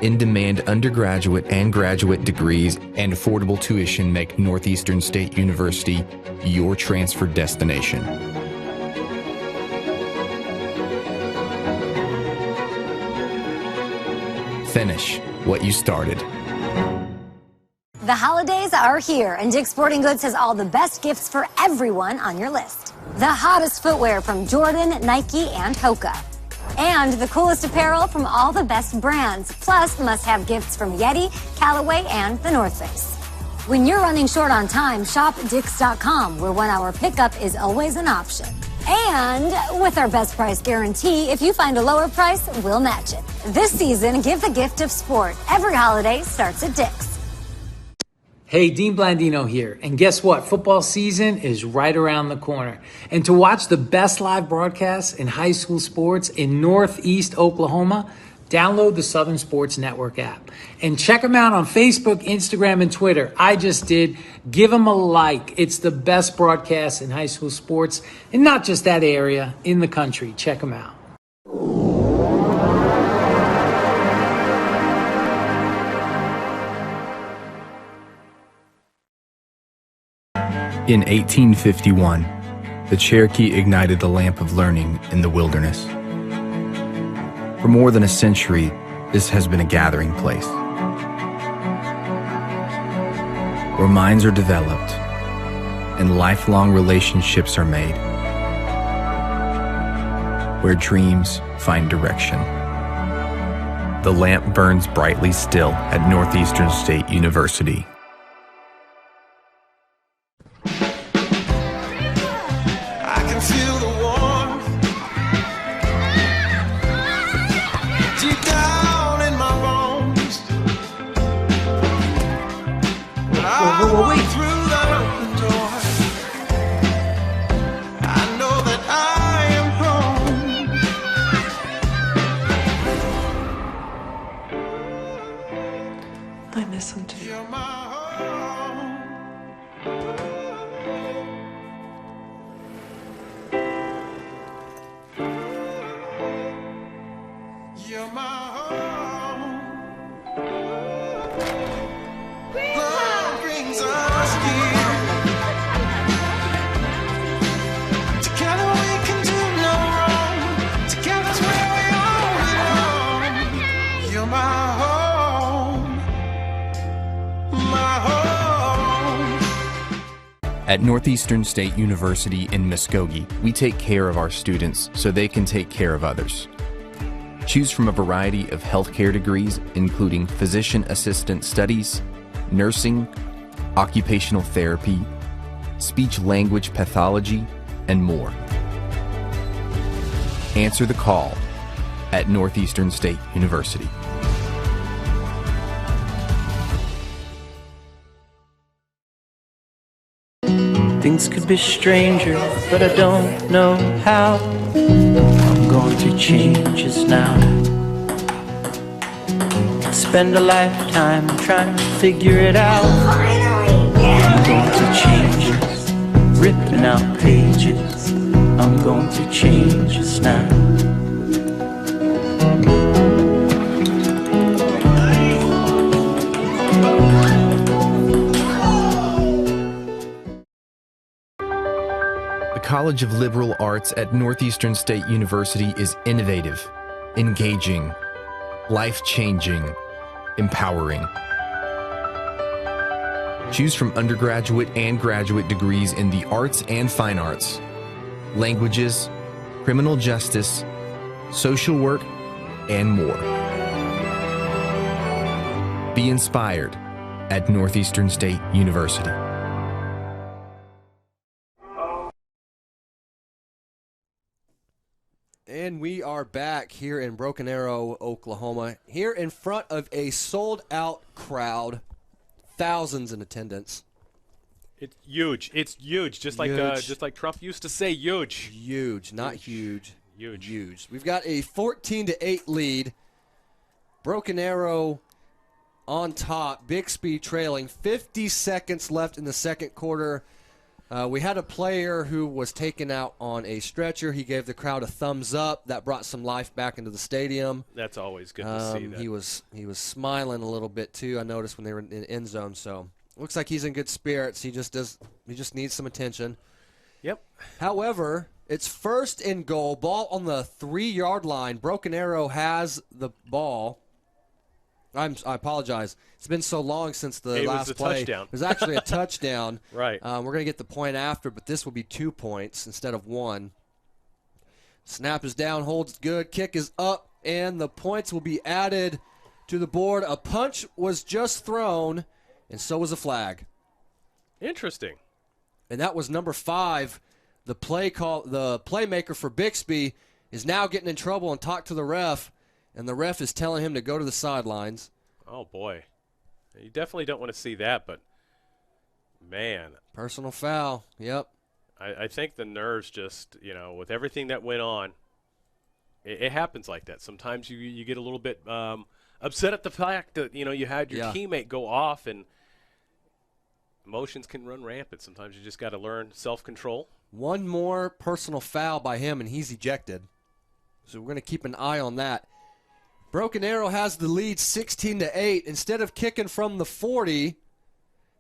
in-demand undergraduate and graduate degrees, and affordable tuition make Northeastern State University your transfer destination. Finish what you started. The holidays are here, and Dick's Sporting Goods has all the best gifts for everyone on your list. The hottest footwear from Jordan, Nike, and Hoka. And the coolest apparel from all the best brands, plus must-have gifts from Yeti, Callaway, and the North Face. When you're running short on time, shop Dix.com, where 1 hour pickup is always an option. And with our best price guarantee, if you find a lower price, we'll match it. This season, give the gift of sport. Every holiday starts at Dick's. Hey, Dean Blandino here. And guess what? Football season is right around the corner. And to watch the best live broadcasts in high school sports in Northeast Oklahoma, download the Southern Sports Network app. And check them out on Facebook, Instagram, and Twitter. I just did. Give them a like. It's the best broadcast in high school sports, and not just that area, in the country. Check them out. In 1851, the Cherokee ignited the lamp of learning in the wilderness. For more than a century, this has been a gathering place where minds are developed and lifelong relationships are made, where dreams find direction. The lamp burns brightly still at Northeastern State University. I miss him too. You're my home. You're my home. Love brings us here. Together we can do no wrong. Together's where we all belong. You're my home. At Northeastern State University in Muskogee, we take care of our students so they can take care of others. Choose from a variety of healthcare degrees, including physician assistant studies, nursing, occupational therapy, speech-language pathology, and more. Answer the call at Northeastern State University. Things could be stranger, but I don't know how. I'm going through changes now. Spend a lifetime trying to figure it out. I'm going through changes, ripping out pages. I'm going through changes now. The College of Liberal Arts at Northeastern State University is innovative, engaging, life-changing, empowering. Choose from undergraduate and graduate degrees in the arts and fine arts, languages, criminal justice, social work, and more. Be inspired at Northeastern State University. And we are back here in Broken Arrow, Oklahoma, here in front of a sold-out crowd, thousands in attendance. It's huge. It's huge. Just like Trump used to say, huge. Huge, not huge. Huge. Huge. We've got a 14-8 lead. Broken Arrow on top. BIXBY trailing. 50 seconds left in the second quarter. We had a player who was taken out on a stretcher. He gave the crowd a thumbs up. That brought some life back into the stadium. That's always good to see that. He was smiling a little bit too. I noticed when they were in the end zone. So looks like he's in good spirits. He just needs some attention. Yep. However, it's first and goal. Ball on the 3-yard line. Broken Arrow has the ball. I apologize. It's been so long since the last play. Touchdown. It was actually a touchdown. Right. We're going to get the point after, but this will be 2 points instead of 1. Snap is down, holds good, kick is up, and the points will be added to the board. A punch was just thrown, and so was a flag. Interesting. And that was number 5. The playmaker for BIXBY is now getting in trouble and talked to the ref. And the ref is telling him to go to the sidelines. Oh, boy. You definitely don't want to see that, but, man. Personal foul, yep. I think the nerves just, with everything that went on, it happens like that. Sometimes you get a little bit upset at the fact that, you had your teammate go off, and emotions can run rampant. Sometimes you just got to learn self-control. One more personal foul by him, and he's ejected. So we're going to keep an eye on that. Broken Arrow has the lead 16-8. Instead of kicking from the 40,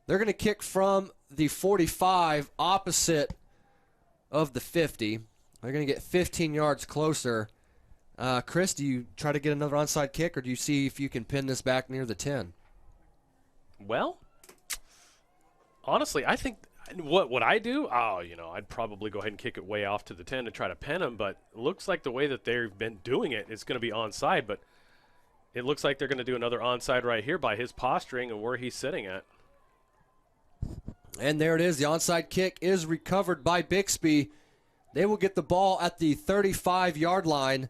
they're going to kick from the 45, opposite of the 50. They're going to get 15 yards closer. Chris, do you try to get another onside kick, or do you see if you can pin this back near the 10? Well, honestly, I think what I do, I'd probably go ahead and kick it way off to the 10 to try to pin them, but it looks like the way that they've been doing it, it's going to be onside, but it looks like they're going to do another onside right here by his posturing and where he's sitting at. And there it is. The onside kick is recovered by BIXBY. They will get the ball at the 35-yard line.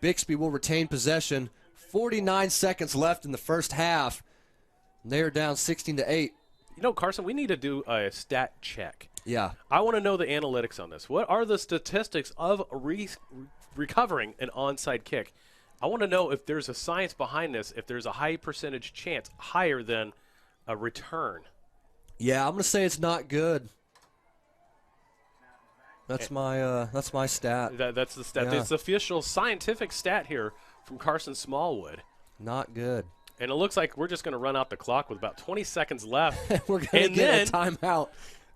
BIXBY will retain possession. 49 seconds left in the first half. They're down 16-8. Carson, we need to do a stat check. Yeah. I want to know the analytics on this. What are the statistics of recovering an onside kick? I want to know if there's a science behind this, if there's a high percentage chance, higher than a return. Yeah, I'm going to say it's not good. That's my stat. That's the stat. Yeah. It's the official scientific stat here from Carson Smallwood. Not good. And it looks like we're just going to run out the clock with about 20 seconds left. We're going to get a timeout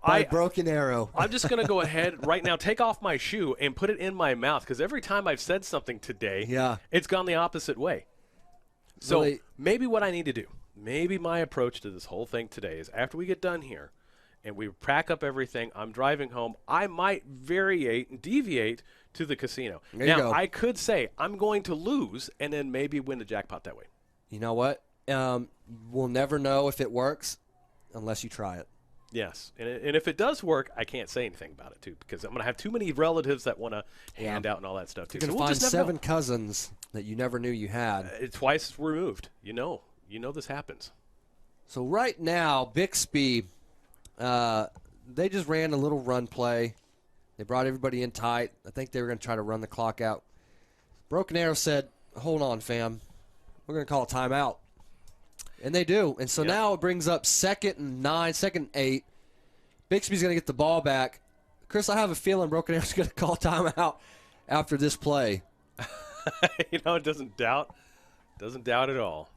by Broken Arrow. I'm just going to go ahead right now, take off my shoe, and put it in my mouth, because every time I've said something today, it's gone the opposite way. So maybe what I need to do maybe my approach to this whole thing today is after we get done here and we pack up everything, I'm driving home, I might deviate to the casino. There you go. I could say I'm going to lose and then maybe win the jackpot that way. You know what? We'll never know if it works unless you try it. Yes, and if it does work, I can't say anything about it, too, because I'm going to have too many relatives that want to hand out and all that stuff, too. You're going to find 7 cousins that you never knew you had. Twice removed. You know this happens. So right now, BIXBY, they just ran a little run play. They brought everybody in tight. I think they were going to try to run the clock out. Broken Arrow said, hold on, fam. We're going to call a timeout. And they do. And so now it brings up 2nd and 9, 2nd and 8. BIXBY's going to get the ball back. Chris, I have a feeling Broken Arrow's going to call timeout after this play. It doesn't doubt at all.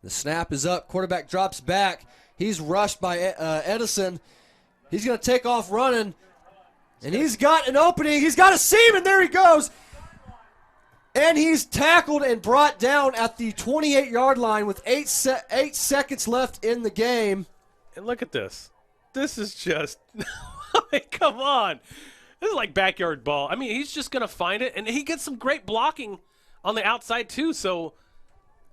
The snap is up. Quarterback drops back. He's rushed by Edison. He's going to take off running. And he's got an opening. He's got a seam, and there he goes. And he's tackled and brought down at the 28-yard line with 8 seconds left in the game. And look at this. This is just – come on. This is like backyard ball. I mean, he's just going to find it, and he gets some great blocking on the outside too. So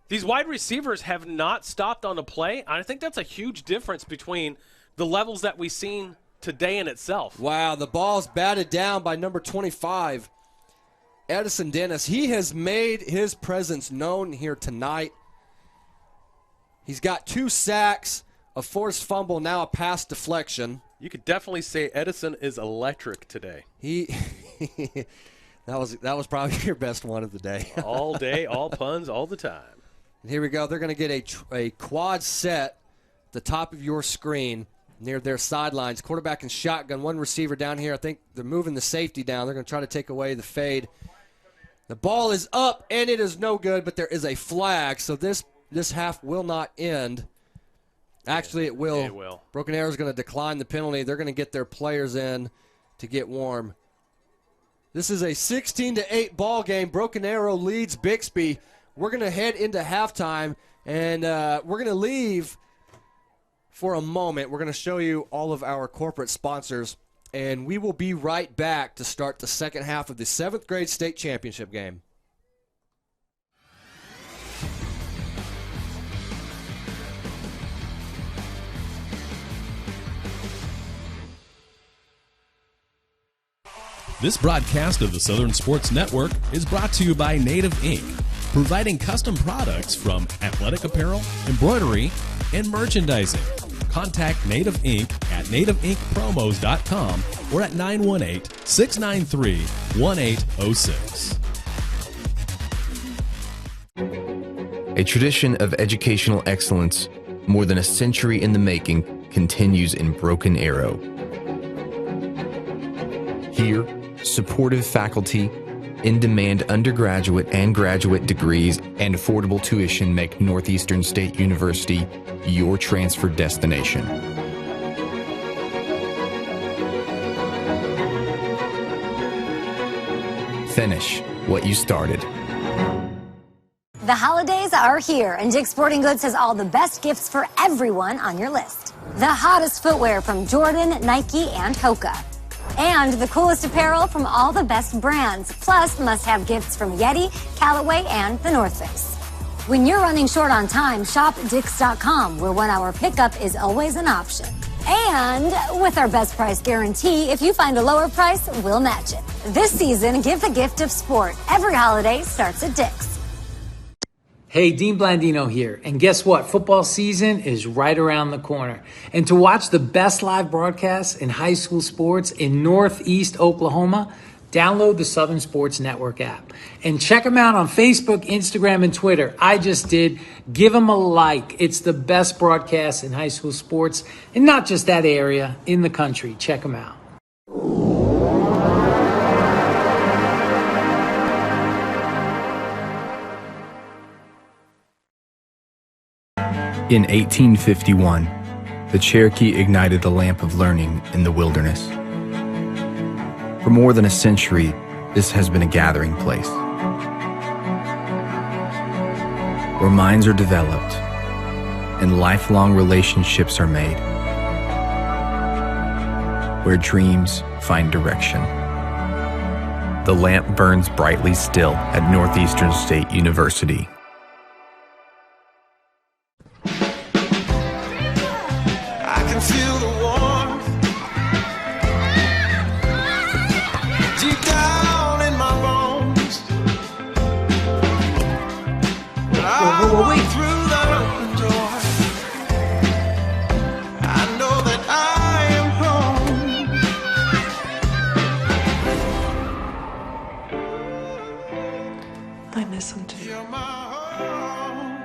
these wide receivers have not stopped on the play. I think that's a huge difference between the levels that we've seen today in itself. Wow, the ball's batted down by number 25. Edison Dennis, he has made his presence known here tonight. He's got 2 sacks, a forced fumble, now a pass deflection. You could definitely say Edison is electric today. That was probably your best one of the day. All day, all puns, all the time. And here we go. They're going to get a quad set at the top of your screen near their sidelines. Quarterback and shotgun, 1 receiver down here. I think they're moving the safety down. They're going to try to take away the fade. The ball is up, and it is no good, but there is a flag, so this half will not end. Actually, it will. It will. Broken Arrow is going to decline the penalty. They're going to get their players in to get warm. This is a 16-8 ball game. Broken Arrow leads BIXBY. We're going to head into halftime, and we're going to leave for a moment. We're going to show you all of our corporate sponsors. And we will be right back to start the second half of the 7th grade state championship game. This broadcast of the Southern Sports Network is brought to you by Native Ink, providing custom products from athletic apparel, embroidery, and merchandising. Contact Native Ink at nativeinkpromos.com or at 918-693-1806. A tradition of educational excellence, more than a century in the making, continues in Broken Arrow. Here, supportive faculty, in-demand undergraduate and graduate degrees, and affordable tuition make Northeastern State University your transfer destination. Finish what you started. The holidays are here, and Dick's Sporting Goods has all the best gifts for everyone on your list. The hottest footwear from Jordan, Nike, and Hoka. And the coolest apparel from all the best brands, plus must-have gifts from Yeti, Callaway, and the North Face. When you're running short on time, shop Dix.com, where 1-hour pickup is always an option. And with our best price guarantee, if you find a lower price, we'll match it. This season, give the gift of sport. Every holiday starts at Dick's. Hey, Dean Blandino here. And guess what? Football season is right around the corner. And to watch the best live broadcasts in high school sports in Northeast Oklahoma, download the Southern Sports Network app. And check them out on Facebook, Instagram, and Twitter. I just did. Give them a like. It's the best broadcast in high school sports, and not just that area, in the country. Check them out. In 1851, the Cherokee ignited the lamp of learning in the wilderness. For more than a century, this has been a gathering place where minds are developed, and lifelong relationships are made. Where dreams find direction. The lamp burns brightly still at Northeastern State University. I can feel the warmth deep down in my bones. When I walk through the open door, I know that I am home. I miss him too. You're my home.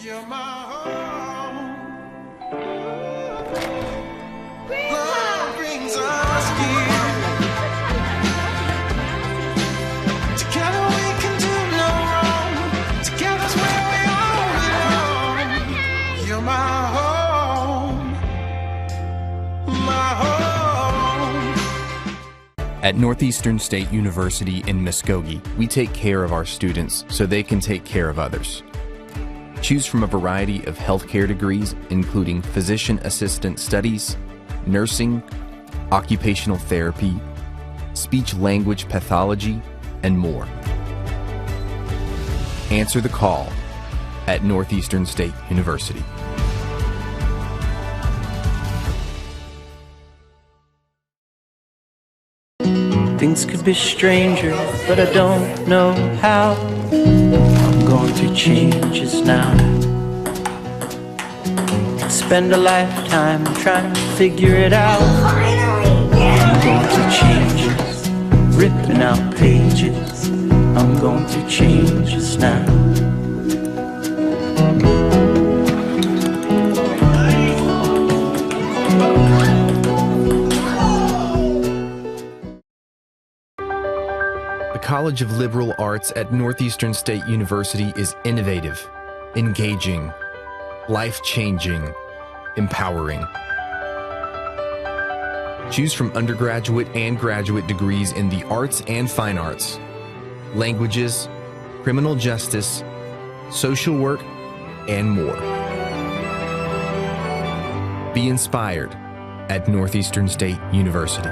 You're my home. Love brings us here. Together we can do no wrong. Together's where we all belong. You're my home. My home. At Northeastern State University in Muskogee, we take care of our students so they can take care of others. Choose from a variety of healthcare degrees, including physician assistant studies, nursing, occupational therapy, speech-language pathology, and more. Answer the call at Northeastern State University. Things could be stranger, but I don't know how. I'm going through changes now. Spend a lifetime trying to figure it out. I'm going through changes, ripping out pages. I'm going through changes now. The College of Liberal Arts at Northeastern State University is innovative, engaging, life-changing, empowering. Choose from undergraduate and graduate degrees in the arts and fine arts, languages, criminal justice, social work, and more. Be inspired at Northeastern State University.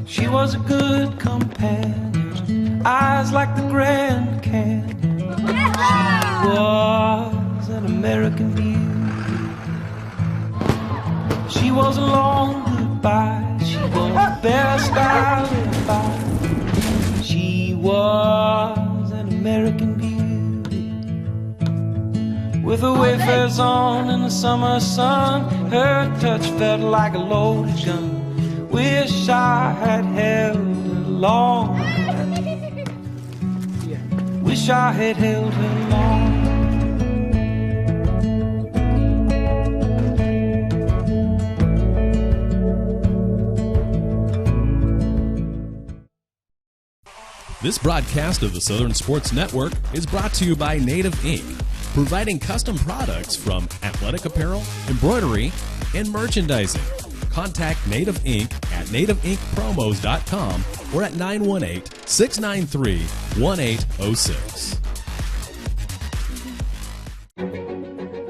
She was a good companion, eyes like the Grand Canyon. She was an American beauty. She was a long goodbye. She was the best I lived by. She was an American beauty. With her wayfarers on in the summer sun, her touch felt like a loaded gun. Wish I had held her long. Wish I had held her long. This broadcast of the Southern Sports Network is brought to you by Native Ink, providing custom products from athletic apparel, embroidery, and merchandising. Contact Native Ink at nativeinkpromos.com or at 918-693-1806.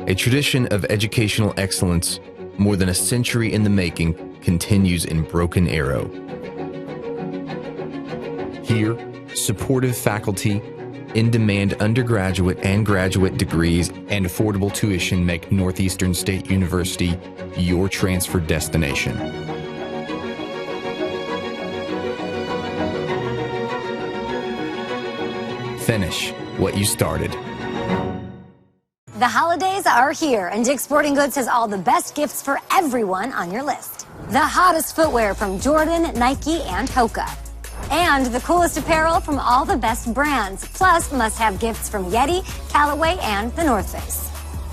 A tradition of educational excellence, more than a century in the making, continues in Broken Arrow. Here, supportive faculty, in-demand undergraduate and graduate degrees, and affordable tuition make Northeastern State University your transfer destination. Finish what you started. The holidays are here, and Dick's Sporting Goods has all the best gifts for everyone on your list. The hottest footwear from Jordan, Nike, and Hoka. And the coolest apparel from all the best brands, plus must-have gifts from Yeti, Callaway, and The North Face.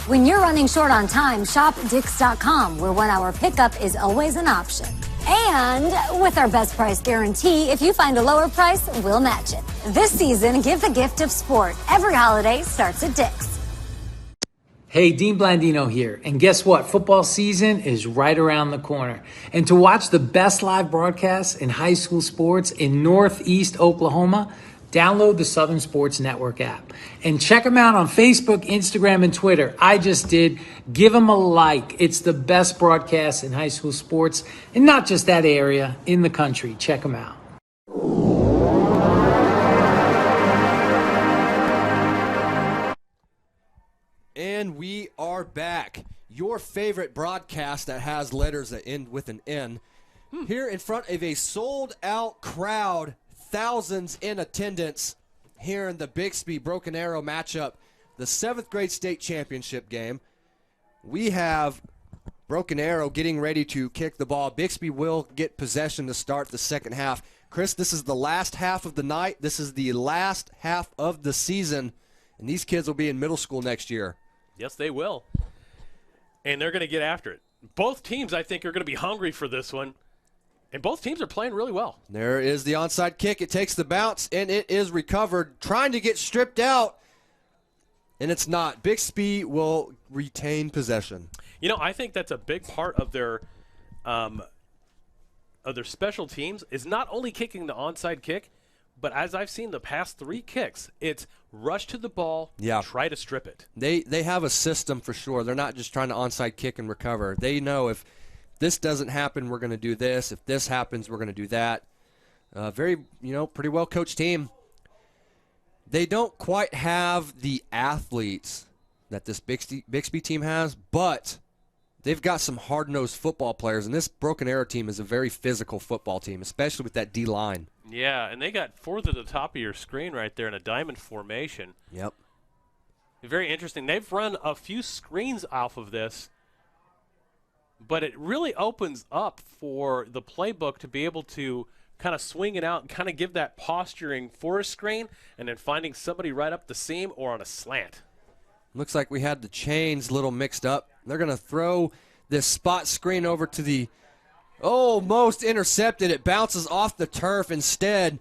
When you're running short on time, shop Dicks.com, where 1 hour pickup is always an option. And with our best price guarantee, if you find a lower price, we'll match it. This season, give the gift of sport. Every holiday starts at Dick's. Hey, Dean Blandino here. And guess what? Football season is right around the corner. And to watch the best live broadcasts in high school sports in Northeast Oklahoma, download the Southern Sports Network app. And check them out on Facebook, Instagram, and Twitter. I just did. Give them a like. It's the best broadcast in high school sports, and not just that area, in the country. Check them out. And we are back. Your favorite broadcast that has letters that end with an N. Here in front of a sold-out crowd, thousands in attendance here in the Bixby Broken Arrow matchup, the 7th grade state championship game. We have Broken Arrow getting ready to kick the ball. Bixby will get possession to start the second half. Chris, this is the last half of the night. This is the last half of the season, and these kids will be in middle school next year. Yes, they will. And they're going to get after it. Both teams, I think, are going to be hungry for this one. And both teams are playing really well. There is the onside kick. It takes the bounce, and it is recovered. Trying to get stripped out, and it's not. Bixby will retain possession. You know, I think that's a big part of their special teams is not only kicking the onside kick, but as I've seen the past 3 kicks, it's rush to the ball, try to strip it. They have a system for sure. They're not just trying to onside kick and recover. They know if this doesn't happen, we're going to do this. If this happens, we're going to do that. Very, pretty well coached team. They don't quite have the athletes that this Bixby team has, but they've got some hard-nosed football players, and this Broken Arrow team is a very physical football team, especially with that D-line. Yeah, and they got 4th at the top of your screen right there in a diamond formation. Yep. Very interesting. They've run a few screens off of this, but it really opens up for the playbook to be able to kind of swing it out and kind of give that posturing for a screen and then finding somebody right up the seam or on a slant. Looks like we had the chains a little mixed up. They're going to throw this spot screen over to the almost intercepted. It bounces off the turf instead.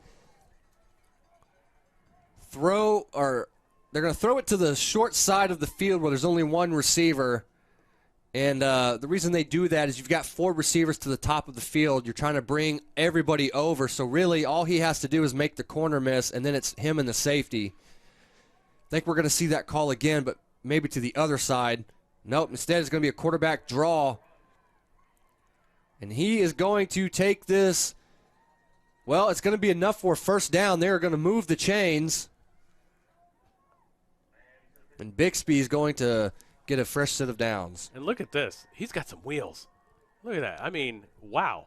They're going to throw it to the short side of the field where there's only one receiver. And the reason they do that is you've got 4 receivers to the top of the field. You're trying to bring everybody over. So really all he has to do is make the corner miss, and then it's him and the safety. I think we're going to see that call again, but maybe to the other side. Nope, instead it's going to be a quarterback draw. And he is going to take this. Well, it's going to be enough for a first down. They're going to move the chains. And Bixby is going to get a fresh set of downs. And look at this. He's got some wheels. Look at that. I mean, wow.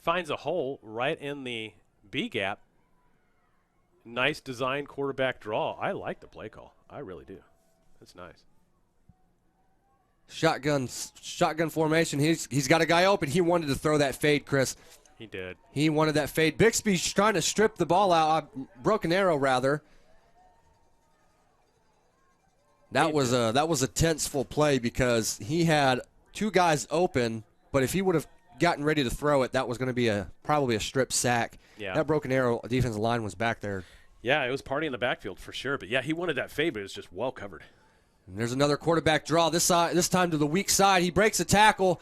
Finds a hole right in the B gap. Nice design quarterback draw. I like the play call. I really do. That's nice. Shotgun formation. He's got a guy open. He wanted to throw that fade, Chris. He did. He wanted that fade. Bixby's trying to strip the ball out. Broken Arrow, rather. That was a tenseful play because he had 2 guys open, but if he would have gotten ready to throw it, that was going to be probably a strip sack. Yeah. That Broken Arrow defensive line was back there. Yeah, it was party in the backfield for sure. But, yeah, he wanted that fade, but it was just well covered. And there's another quarterback draw. This time to the weak side. He breaks a tackle,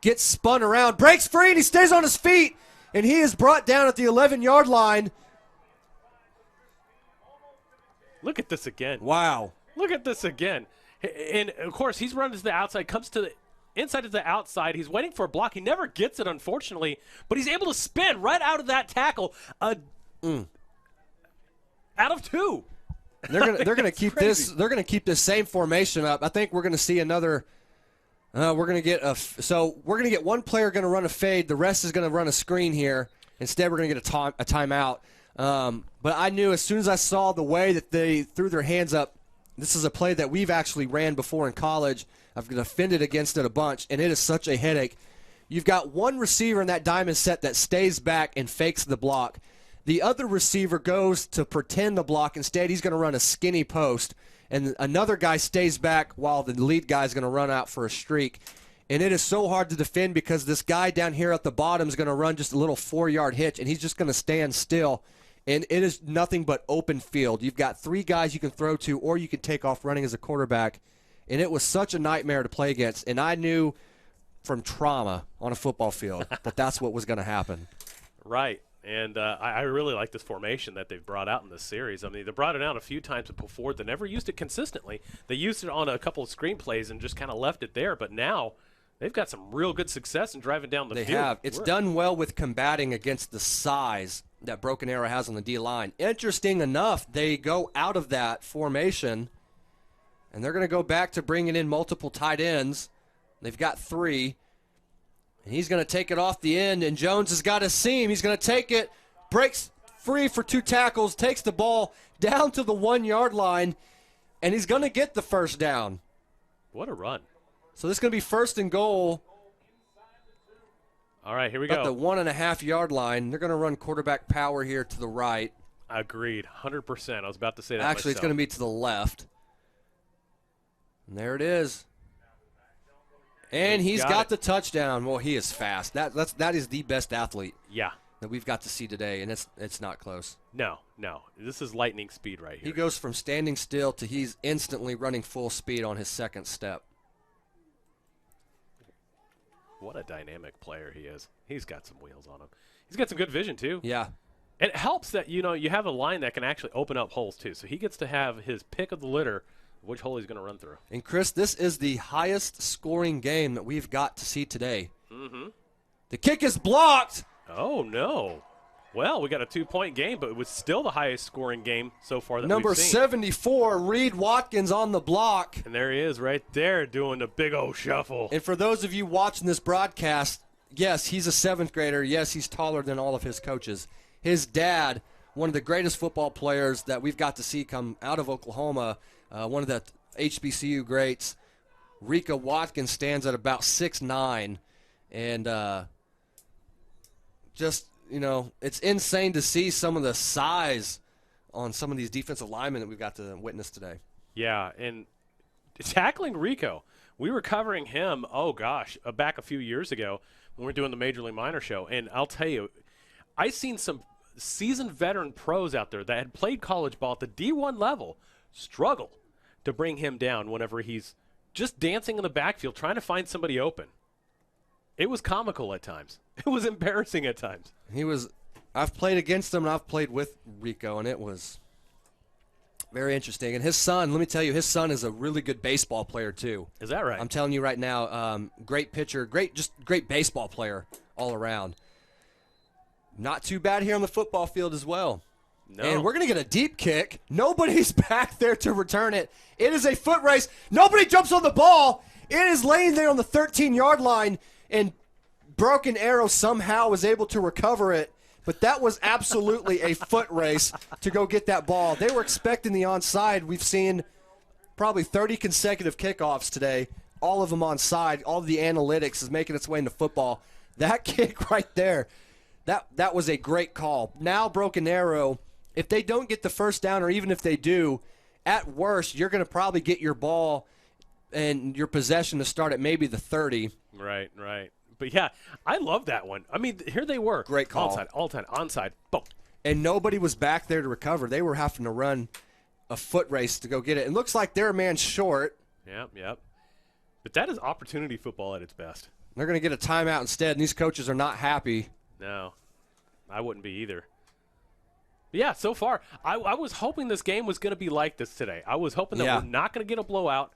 gets spun around, breaks free, and he stays on his feet. And he is brought down at the 11-yard line. Look at this again. Wow. Look at this again. And, of course, he's running to the outside, comes to the inside to the outside. He's waiting for a block. He never gets it, unfortunately, but he's able to spin right out of that tackle out of 2. They're gonna keep this. They're gonna keep this same formation up. I think we're gonna see another. We're gonna get one player gonna run a fade. The rest is gonna run a screen here. Instead, we're gonna get a timeout. But I knew as soon as I saw the way that they threw their hands up. This is a play that we've actually ran before in college. I've defended against it a bunch, and it is such a headache. You've got one receiver in that diamond set that stays back and fakes the block. The other receiver goes to pretend the block. Instead, he's going to run a skinny post, and another guy stays back while the lead guy is going to run out for a streak. And it is so hard to defend because this guy down here at the bottom is going to run just a little 4-yard hitch, and he's just going to stand still. And it is nothing but open field. You've got 3 guys you can throw to, or you can take off running as a quarterback. And it was such a nightmare to play against. And I knew from trauma on a football field that that's what was going to happen. Right. And I really like this formation that they've brought out in this series. I mean, they brought it out a few times before. They never used it consistently. They used it on a couple of screenplays and just kind of left it there. But now they've got some real good success in driving down the field. They have. It's done well with combating against the size that Broken Arrow has on the D-line. Interesting enough, they go out of that formation, and they're going to go back to bringing in multiple tight ends. They've got 3. And he's going to take it off the end, and Jones has got a seam. He's going to take it, breaks free for 2 tackles, takes the ball down to the 1-yard line, and he's going to get the first down. What a run. So this is going to be 1st and goal. All right, here we go. At the 1.5-yard line. They're going to run quarterback power here to the right. Agreed, 100%. I was about to say that Actually, it's going to be to the left. And there it is. And he's got the touchdown. Well, he is fast. That is the best athlete that we've got to see today, and it's not close. No. This is lightning speed right here. He goes from standing still to he's instantly running full speed on his 2nd step. What a dynamic player he is. He's got some wheels on him. He's got some good vision, too. Yeah. It helps that, you have a line that can actually open up holes, too. So he gets to have his pick of the litter which hole he's going to run through. And, Chris, this is the highest scoring game that we've got to see today. Mm-hmm. The kick is blocked. Oh, no. Well, we got a 2-point game, but it was still the highest scoring game so far that Number we've seen. 74, Reed Watkins on the block. And there he is right there doing the big old shuffle. And for those of you watching this broadcast, yes, he's a 7th grader. Yes, he's taller than all of his coaches. His dad, one of the greatest football players that we've got to see come out of Oklahoma, one of the HBCU greats, Rika Watkins, stands at about 6'9", and just, it's insane to see some of the size on some of these defensive linemen that we've got to witness today. Yeah, and tackling Rico, we were covering him, back a few years ago when we were doing the Major League Minor show, and I'll tell you, I seen some seasoned veteran pros out there that had played college ball at the D1 level struggle to bring him down whenever he's just dancing in the backfield trying to find somebody open. It was comical at times. It was embarrassing at times. I've played against him and I've played with Rico, and it was very interesting. And his son, let me tell you, his son is a really good baseball player too. Is that right? I'm telling you right now, great pitcher, great baseball player all around. Not too bad here on the football field as well. No. And we're going to get a deep kick. Nobody's back there to return it. It is a foot race. Nobody jumps on the ball. It is laying there on the 13-yard line, and Broken Arrow somehow was able to recover it. But that was absolutely a foot race to go get that ball. They were expecting the onside. We've seen probably 30 consecutive kickoffs today, all of them onside. All of the analytics is making its way into football. That kick right there, that was a great call. Now Broken Arrow, if they don't get the first down, or even if they do, at worst, you're going to probably get your ball and your possession to start at maybe the 30. Right. But, yeah, I love that one. I mean, here they were. Great call. Onside, boom. And nobody was back there to recover. They were having to run a foot race to go get it. It looks like they're a man short. Yep. But that is opportunity football at its best. They're going to get a timeout instead, and these coaches are not happy. No, I wouldn't be either. But yeah, so far, I was hoping this game was going to be like this today. I was hoping that we're not going to get a blowout,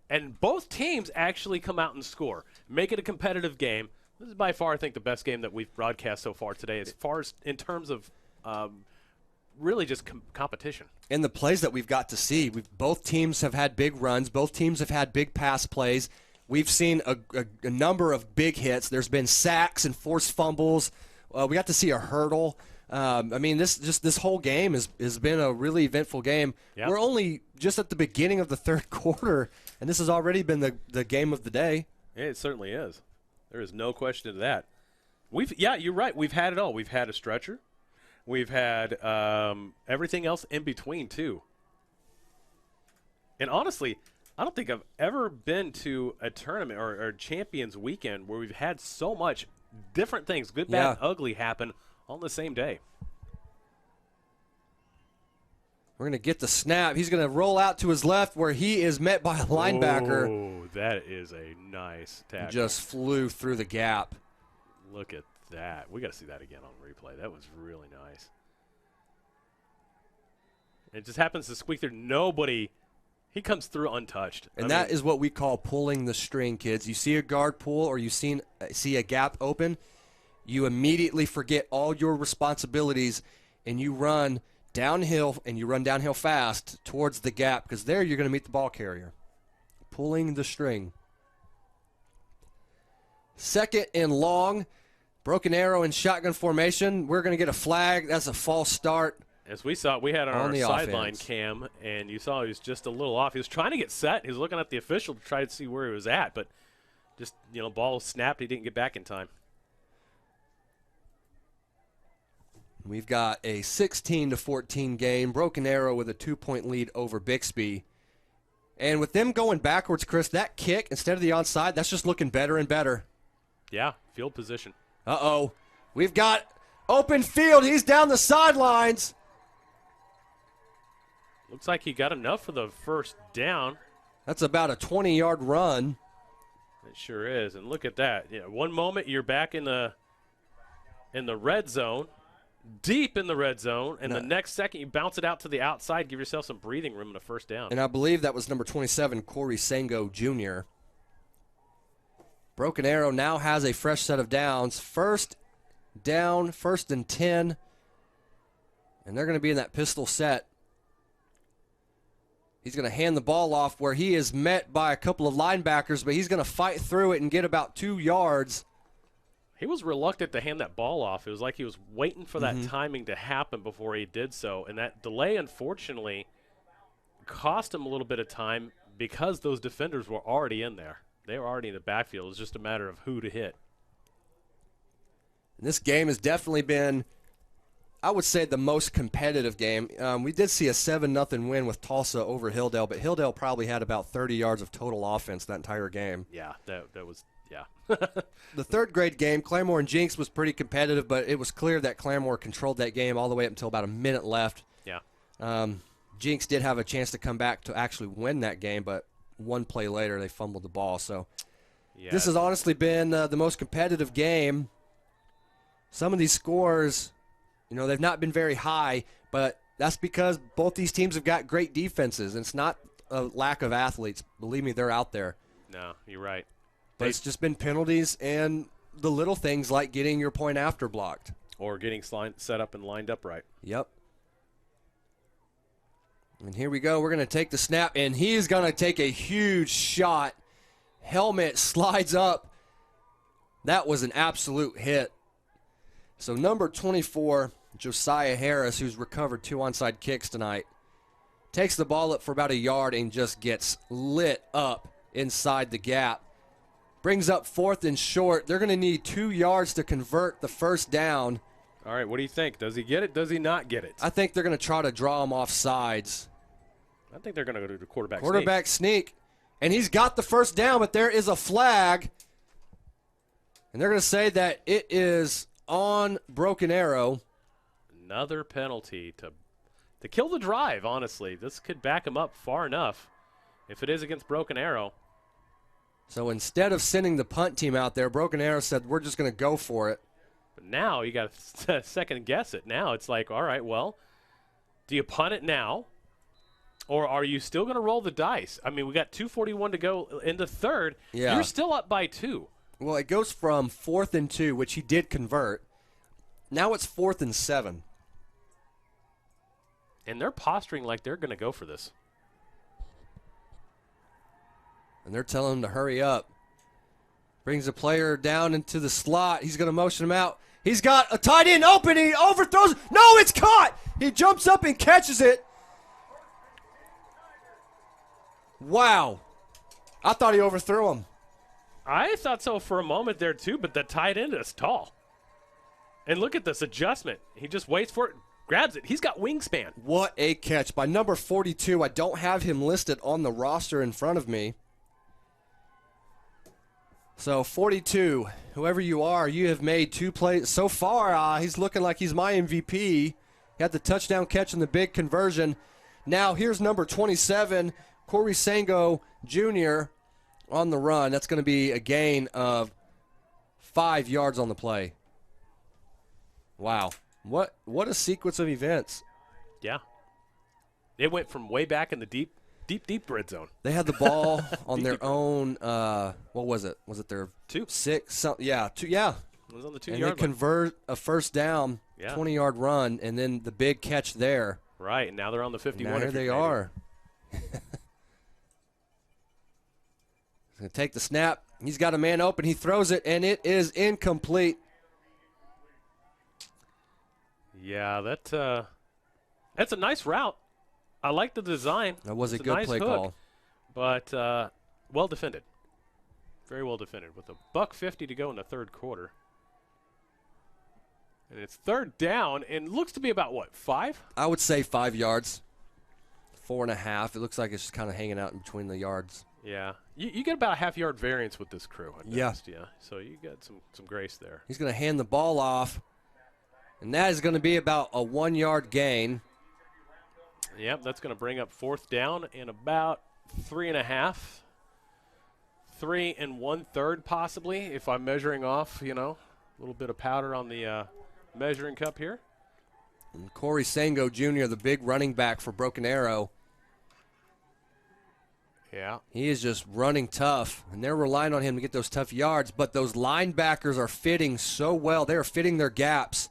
and both teams actually come out and score, make it a competitive game. This is by far, I think, the best game that we've broadcast so far today, as far as in terms of really just competition. And the plays that we've got to see, both teams have had big runs. Both teams have had big pass plays. We've seen a number of big hits. There's been sacks and forced fumbles. We got to see a hurdle. This whole game has been a really eventful game. Yep. We're only just at the beginning of the third quarter, and this has already been the game of the day. It certainly is. There is no question to that. You're right. We've had it all. We've had a stretcher. We've had everything else in between, too. And honestly, I don't think I've ever been to a tournament or Champions Weekend where we've had so much different things, good, bad, and ugly, happen on the same day. We're going to get the snap. He's going to roll out to his left where he is met by a linebacker. Oh, that is a nice tackle. He just flew through the gap. Look at that. We got to see that again on replay. That was really nice. It just happens to squeak through. Nobody, he comes through untouched. And that is what we call pulling the string, kids. You see a guard pull or you see a gap open, you immediately forget all your responsibilities and you run downhill, and you run downhill fast towards the gap because there you're going to meet the ball carrier. Pulling the string. 2nd and long. Broken arrow in shotgun formation. We're going to get a flag. That's a false start. As we saw, we had on our sideline offense. cam, and you saw he was just a little off. He was trying to get set. He was looking at the official to try to see where he was at, but just, ball snapped. He didn't get back in time. We've got a 16-14 game. Broken Arrow with a 2-point lead over Bixby. And with them going backwards, Chris, that kick, instead of the onside, that's just looking better and better. Yeah, field position. Uh-oh. We've got open field. He's down the sidelines. Looks like he got enough for the first down. That's about a 20-yard run. It sure is. And look at that. One moment you're back in the red zone. Deep in the red zone, and the next second you bounce it out to the outside, give yourself some breathing room and a first down. And I believe that was number 27, Corey Sango Jr. Broken Arrow now has a fresh set of downs. First down, 1st and 10. And they're going to be in that pistol set. He's going to hand the ball off where he is met by a couple of linebackers, but he's going to fight through it and get about 2 yards. He was reluctant to hand that ball off. It was like he was waiting for that timing to happen before he did so. And that delay, unfortunately, cost him a little bit of time because those defenders were already in there. They were already in the backfield. It was just a matter of who to hit. This game has definitely been, I would say, the most competitive game. We did see a 7-0 win with Tulsa over Hilldale, but Hilldale probably had about 30 yards of total offense that entire game. Yeah, that was, yeah. The 3rd grade game, Claremore and Jinx, was pretty competitive, but it was clear that Claremore controlled that game all the way up until about a minute left. Yeah. Jinx did have a chance to come back to actually win that game, but one play later they fumbled the ball. So this has honestly been the most competitive game. Some of these scores, they've not been very high, but that's because both these teams have got great defenses, and it's not a lack of athletes. Believe me, they're out there. No, you're right. But it's just been penalties and the little things like getting your point after blocked. Or getting set up and lined up right. Yep. And here we go. We're going to take the snap, and he's going to take a huge shot. Helmet slides up. That was an absolute hit. So number 24, Josiah Harris, who's recovered 2 onside kicks tonight, takes the ball up for about a yard and just gets lit up inside the gap. Brings up 4th and short. They're going to need 2 yards to convert the first down. All right, what do you think? Does he get it? Does he not get it? I think they're going to try to draw him off sides. I think they're going to go to the quarterback sneak. And he's got the first down, but there is a flag. And they're going to say that it is on Broken Arrow. Another penalty to kill the drive, honestly. This could back him up far enough if it is against Broken Arrow. So instead of sending the punt team out there, Broken Arrow said, we're just going to go for it. But now you got to second guess it. Now it's like, all right, well, do you punt it now? Or are you still going to roll the dice? I mean, we got 2:41 to go in the third. Yeah. You're still up by 2. Well, it goes from 4th and 2, which he did convert. Now it's 4th and 7. And they're posturing like they're going to go for this. And they're telling him to hurry up. Brings a player down into the slot. He's going to motion him out. He's got a tight end open. He overthrows. No, it's caught. He jumps up and catches it. Wow. I thought he overthrew him. I thought so for a moment there too, but the tight end is tall. And look at this adjustment. He just waits for it, grabs it. He's got wingspan. What a catch by number 42. I don't have him listed on the roster in front of me. So 42, whoever you are, you have made 2 plays. So far, he's looking like he's my MVP. He had the touchdown catch and the big conversion. Now here's number 27, Corey Sango Jr. on the run. That's going to be a gain of 5 yards on the play. Wow. What a sequence of events. Yeah. It went from way back in the deep red zone. They had the ball on their own, what was it? Was it their 2? 6? Yeah, 2, yeah. It was on the 2-yard And they line. convert a first down, 20-yard run, and then the big catch there. Right, and now they're on the 51. Now here they are. He's going to take the snap. He's got a man open. He throws it, and it is incomplete. Yeah, that's a nice route. I like the design. That was a It's good nice play hook, call. But well defended. Very well defended with $1:50 to go in the third quarter. And it's third down, and looks to be about, what, 5? I would say 5 yards, 4.5. It looks like it's just kind of hanging out in between the yards. Yeah. You get about a half-yard variance with this crew. Yeah. So you got some grace there. He's going to hand the ball off, and that is going to be about a 1-yard gain. Yep, that's going to bring up fourth down and about 3.5. 3 1/3 possibly, if I'm measuring off, a little bit of powder on the measuring cup here. And Corey Sango Jr., the big running back for Broken Arrow. Yeah. He is just running tough, and they're relying on him to get those tough yards, but those linebackers are fitting so well. They are fitting their gaps.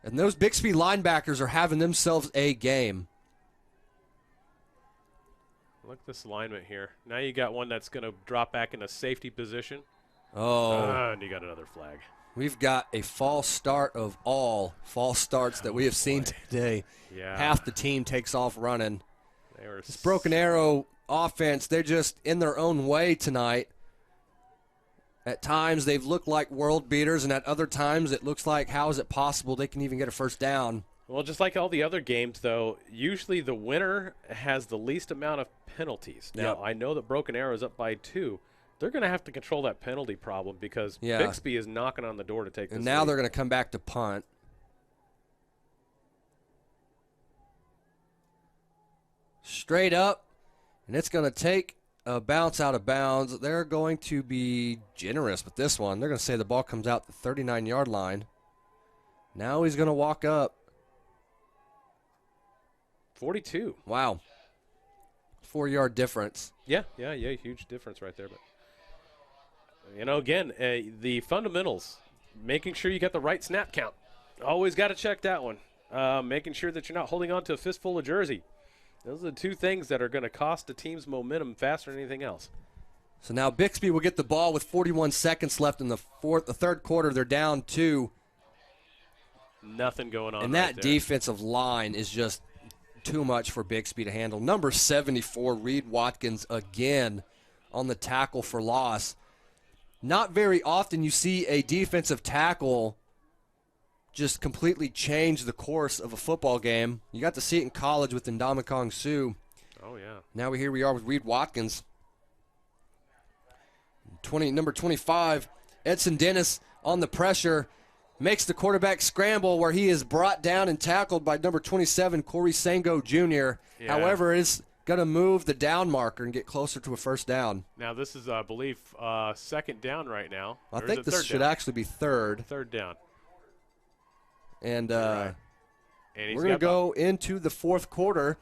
And those BIXBY linebackers are having themselves a game. Look at this alignment here. Now you got one that's going to drop back in a safety position. Oh. And you got another flag. We've got a false start of all false starts that we have seen today. Yeah. Half the team takes off running. They were This Broken Arrow offense, they're just in their own way tonight. At times they've looked like world beaters, and at other times it looks like how is it possible they can even get a first down? Well, just like all the other games, though, usually the winner has the least amount of penalties. Now, Yep. I know that Broken Arrow is up by 2. They're going to have to control that penalty problem because Yeah. BIXBY is knocking on the door to take this And now lead. they're going to come back to punt. Straight up, and it's going to take a bounce out of bounds. They're going to be generous with this one. They're going to say the ball comes out the 39-yard line. Now he's going to walk up. 42. Wow. 4-yard difference. Yeah, huge difference right there. But again, the fundamentals, making sure you got the right snap count. Always got to check that one. Making sure that you're not holding on to a fistful of jersey. Those are the two things that are going to cost the team's momentum faster than anything else. So now BIXBY will get the ball with 41 seconds left in the third quarter. They're down 2. Nothing going on. And right that there. defensive line is just too much for BIXBY to handle. Number 74, Reed Watkins, again on the tackle for loss. Not very often you see a defensive tackle just completely change the course of a football game. You got to see it in college with Ndamukong Suh. Oh, yeah. Now here we are with Reed Watkins. Number 25, Edson Dennis on the pressure. Makes the quarterback scramble where he is brought down and tackled by number 27, Corey Sango Jr. Yeah. However, is going to move the down marker and get closer to a first down. Now, this is, I believe, second down right now. I Or is think it this third should down? actually be third. Third down. And Right. And he's we're going to got go into the fourth quarter.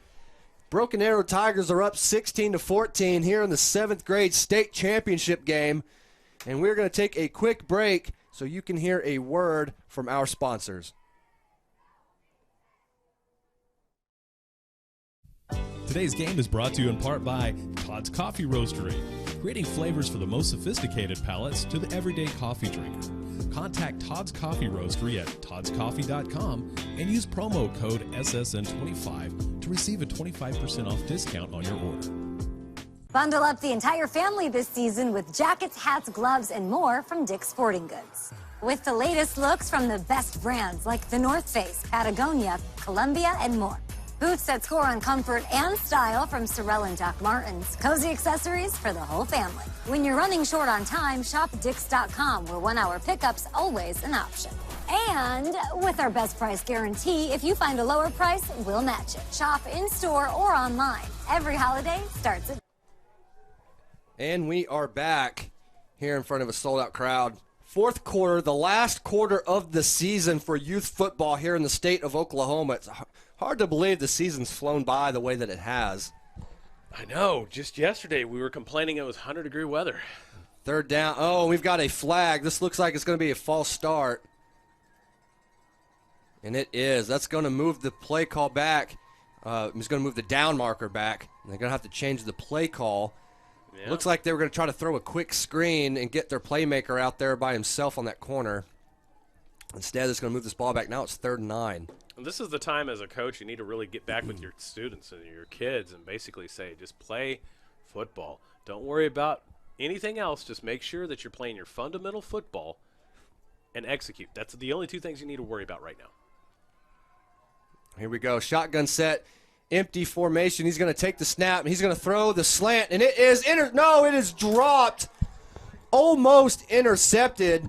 Broken Arrow Tigers are up 16-14 here in the 7th grade state championship game. And we're going to take a quick break so you can hear a word from our sponsors. Today's game is brought to you in part by Todd's Coffee Roastery, creating flavors for the most sophisticated palates to the everyday coffee drinker. Contact Todd's Coffee Roastery at toddscoffee.com and use promo code SSN25 to receive a 25% off discount on your order. Bundle up the entire family this season with jackets, hats, gloves, and more from Dick's Sporting Goods. With the latest looks from the best brands like the North Face, Patagonia, Columbia, and more. Boots that score on comfort and style from Sorel and Doc Martens. Cozy accessories for the whole family. When you're running short on time, shop Dix.com, where 1 hour pickup's always an option. And with our best price guarantee, if you find a lower price, we'll match it. Shop in-store or online. Every holiday starts at... And we are back here in front of a sold-out crowd. Fourth quarter, the last quarter of the season for youth football here in the state of Oklahoma. It's hard to believe the season's flown by the way that it has. I know. Just yesterday we were complaining it was 100-degree weather. Third down. Oh, we've got a flag. This looks like it's going to be a false start. And it is. That's going to move the play call back. It's going to move the down marker back. And they're going to have to change the play call. Yeah. Looks like they were going to try to throw a quick screen and get their playmaker out there by himself on that corner. Instead, it's going to move this ball back. Now it's 3rd and 9. And this is the time as a coach you need to really get back with your students and your kids and basically say, just play football. Don't worry about anything else. Just make sure that you're playing your fundamental football and execute. That's the only 2 things you need to worry about right now. Here we go. Shotgun set. Empty formation. He's going to take the snap, and he's going to throw the slant, and it is it is dropped. Almost intercepted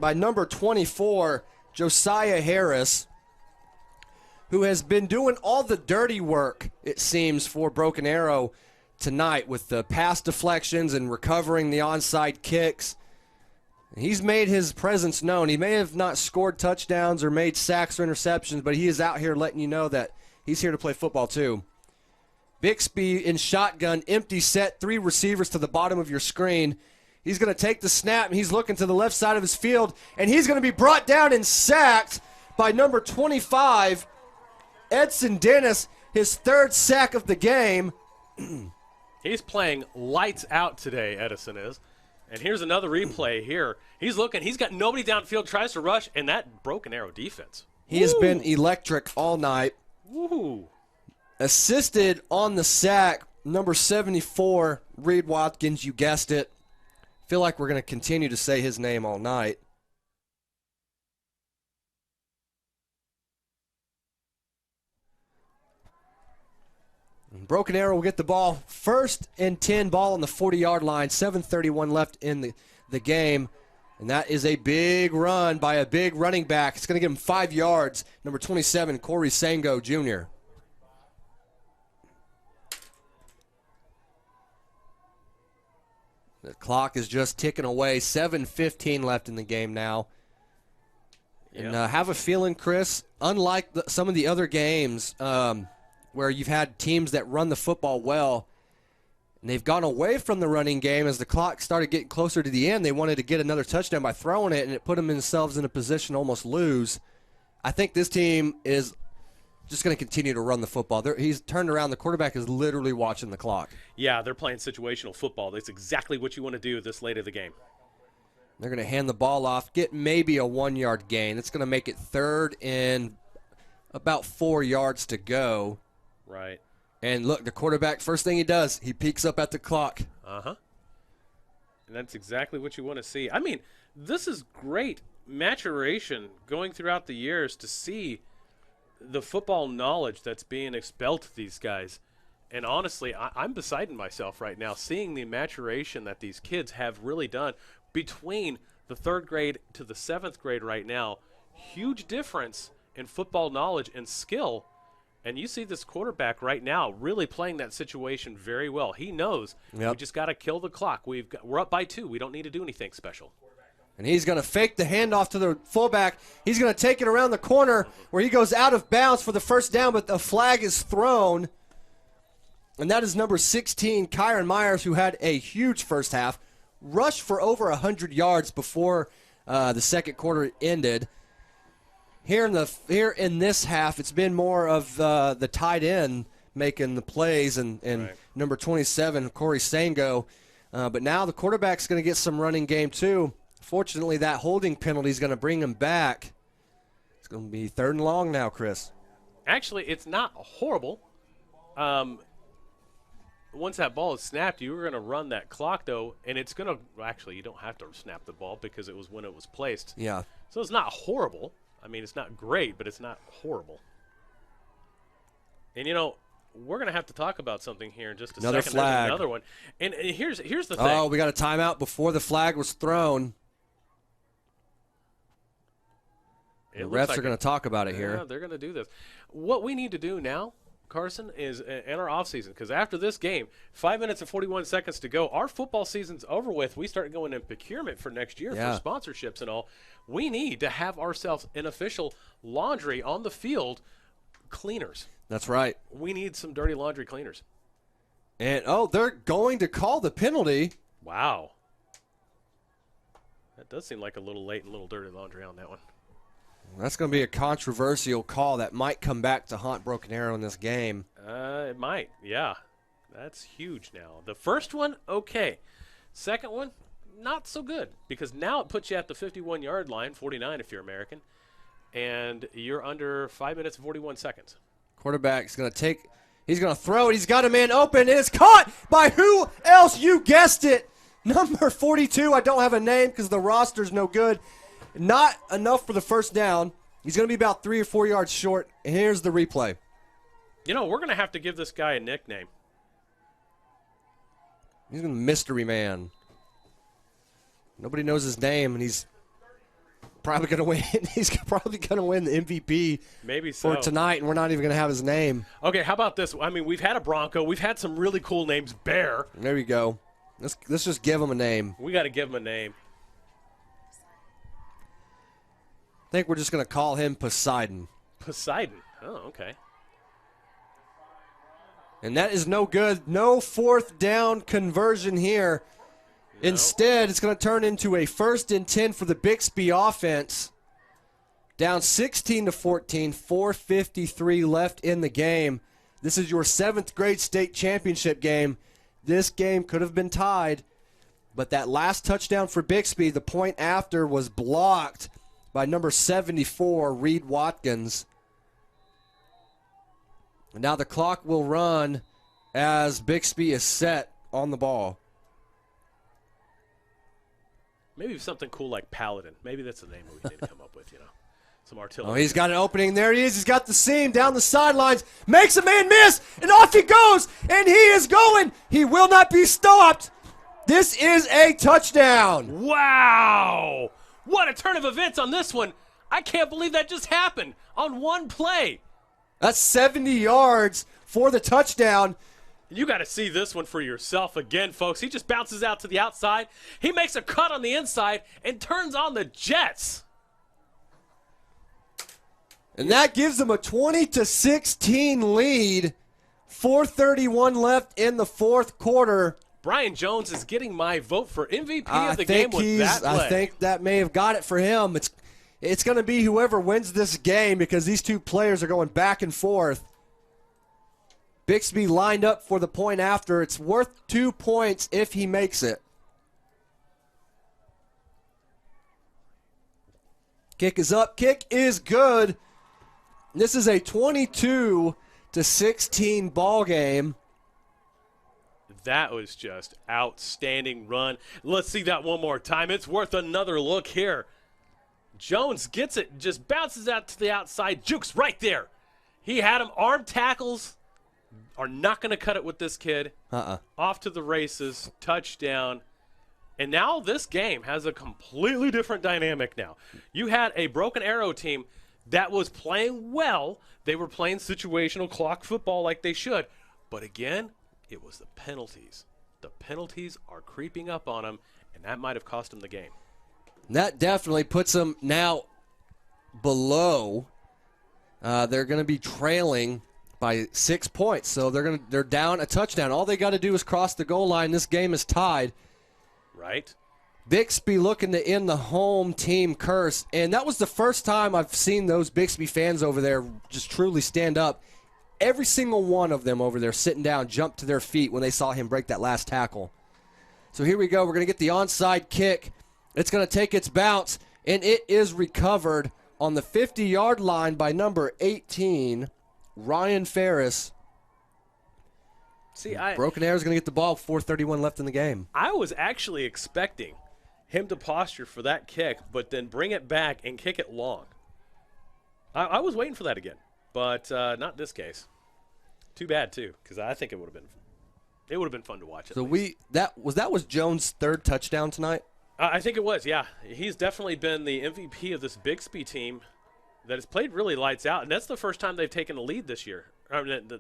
by number 24, Josiah Harris, who has been doing all the dirty work, it seems, for Broken Arrow tonight with the pass deflections and recovering the onside kicks. He's made his presence known. He may have not scored touchdowns or made sacks or interceptions, but he is out here letting you know that he's here to play football too. BIXBY in shotgun, empty set, 3 receivers to the bottom of your screen. He's going to take the snap, and he's looking to the left side of his field, and he's going to be brought down and sacked by number 25, Edson Dennis, his 3rd sack of the game. He's playing lights out today, Edison is. And here's another replay here. He's looking. He's got nobody downfield, tries to rush, and that Broken Arrow defense. He has been electric all night. Woo. Assisted on the sack, number 74, Reed Watkins. You guessed it. Feel like we're going to continue to say his name all night. Broken Arrow will get the ball. 1st and 10, ball on the 40-yard line. 7:31 left in the game. And that is a big run by a big running back. It's going to give him 5 yards. Number 27, Corey Sango Jr. The clock is just ticking away. 7:15 left in the game now. And have a feeling, Chris, unlike some of the other games where you've had teams that run the football well, and they've gone away from the running game as the clock started getting closer to the end. They wanted to get another touchdown by throwing it, and it put themselves in a position to almost lose. I think this team is just going to continue to run the football. He's turned around. The quarterback is literally watching the clock. Yeah, they're playing situational football. That's exactly what you want to do this late of the game. They're going to hand the ball off, get maybe a 1-yard gain. It's going to make it 3rd and about 4 yards to go. Right. And look, the quarterback, first thing he does, he peeks up at the clock. Uh-huh. And that's exactly what you want to see. I mean, this is great maturation going throughout the years to see the football knowledge that's being expelled to these guys. And honestly, I'm beside myself right now seeing the maturation that these kids have really done between the 3rd grade to the 7th grade right now. Huge difference in football knowledge and skill. And you see this quarterback right now really playing that situation very well. He knows we just got to kill the clock. We're up by 2. We don't need to do anything special. And he's going to fake the handoff to the fullback. He's going to take it around the corner where he goes out of bounds for the 1st down, but the flag is thrown. And that is number 16, Kyron Myers, who had a huge first half, rushed for over 100 yards before the 2nd quarter ended. Here in this half, it's been more of the tight end making the plays and right. Number 27, Corey Sango. But now the quarterback's going to get some running game too. Fortunately, that holding penalty is going to bring him back. It's going to be 3rd and long now, Chris. Actually, it's not horrible. once that ball is snapped, you were going to run that clock, though, and it's going to – actually, you don't have to snap the ball because it was when it was placed. Yeah. So it's not horrible. I mean, it's not great, but it's not horrible. And, we're going to have to talk about something here in just a Another second. flag. There's another one. And here's the thing. Oh, we got a timeout before the flag was thrown. The refs are going to talk about it here. Yeah, they're going to do this. What we need to do now, Carson, is in our offseason, because after this game, 5 minutes and 41 seconds to go, our football season's over with. We start going in procurement for next year for sponsorships and all. We need to have ourselves an official laundry on the field cleaners. That's right. We need some dirty laundry cleaners. And, they're going to call the penalty. Wow. That does seem like a little late and a little dirty laundry on that one. That's going to be a controversial call that might come back to haunt Broken Arrow in this game. It might, yeah. That's huge now. The first one, okay. Second one, not so good, because now it puts you at the 51-yard line, 49 if you're American, and you're under 5 minutes and 41 seconds. Quarterback's going to he's going to throw it. He's got a man open, and it's caught by who else? You guessed it. Number 42. I don't have a name because the roster's no good. Not enough for the first down. He's going to be about 3 or 4 yards short. And here's the replay. We're going to have to give this guy a nickname. He's going to mystery man. Nobody knows his name, and he's probably going to win. He's probably going to win the MVP maybe so. for tonight, and we're not even going to have his name. Okay, how about this? I mean, we've had a Bronco. We've had some really cool names. Bear. There we go. Let's just give him a name. We got to give him a name. I think we're just going to call him Poseidon. Poseidon. Oh, okay. And that is no good. No fourth down conversion here. No. Instead, it's going to turn into a 1st and 10 for the Bixby offense. Down 16-14, 4:53 left in the game. This is your 7th grade state championship game. This game could have been tied, but that last touchdown for Bixby, the point after, was blocked by number 74, Reed Watkins. And now the clock will run as Bixby is set on the ball. Maybe something cool like Paladin. Maybe that's the name we need to come up with, Some artillery. Oh, he's got an opening. There he is. He's got the seam down the sidelines. Makes a man miss, and off he goes, and he is going. He will not be stopped. This is a touchdown. Wow. What a turn of events on this one. I can't believe that just happened on one play. That's 70 yards for the touchdown. You got to see this one for yourself again, folks. He just bounces out to the outside. He makes a cut on the inside and turns on the Jets. And that gives them a 20-16 lead. 4:31 left in the fourth quarter. Brian Jones is getting my vote for MVP of the game with that play. I think that may have got it for him. It's going to be whoever wins this game because these two players are going back and forth. Bixby lined up for the point after. It's worth 2 points if he makes it. Kick is up. Kick is good. This is a 22-16 ball game. That was just outstanding run. Let's see that one more time. It's worth another look here. Jones gets it, just bounces out to the outside, jukes right there. He had him. Arm tackles are not going to cut it with this kid. Off to the races, touchdown. And now this game has a completely different dynamic now. You had a Broken Arrow team that was playing well. They were playing situational clock football like they should. But again, it was the penalties. The penalties are creeping up on them, and that might have cost them the game. That definitely puts them now below. They're going to be trailing by 6 points, so they're down a touchdown. All they got to do is cross the goal line. This game is tied. Right. Bixby looking to end the home team curse, and that was the first time I've seen those Bixby fans over there just truly stand up. Every single one of them over there sitting down jumped to their feet when they saw him break that last tackle. So here we go. We're going to get the onside kick. It's going to take its bounce, and it is recovered on the 50-yard line by number 18, Ryan Ferris. See, Broken Arrow's going to get the ball, 4:31 left in the game. I was actually expecting him to posture for that kick, but then bring it back and kick it long. I was waiting for that again, but not this case. Too bad too, because I think it would have been fun to watch. So that was Jones' third touchdown tonight. I think it was. Yeah, he's definitely been the MVP of this BIXBY team that has played really lights out, and that's the first time they've taken a lead this year. I mean,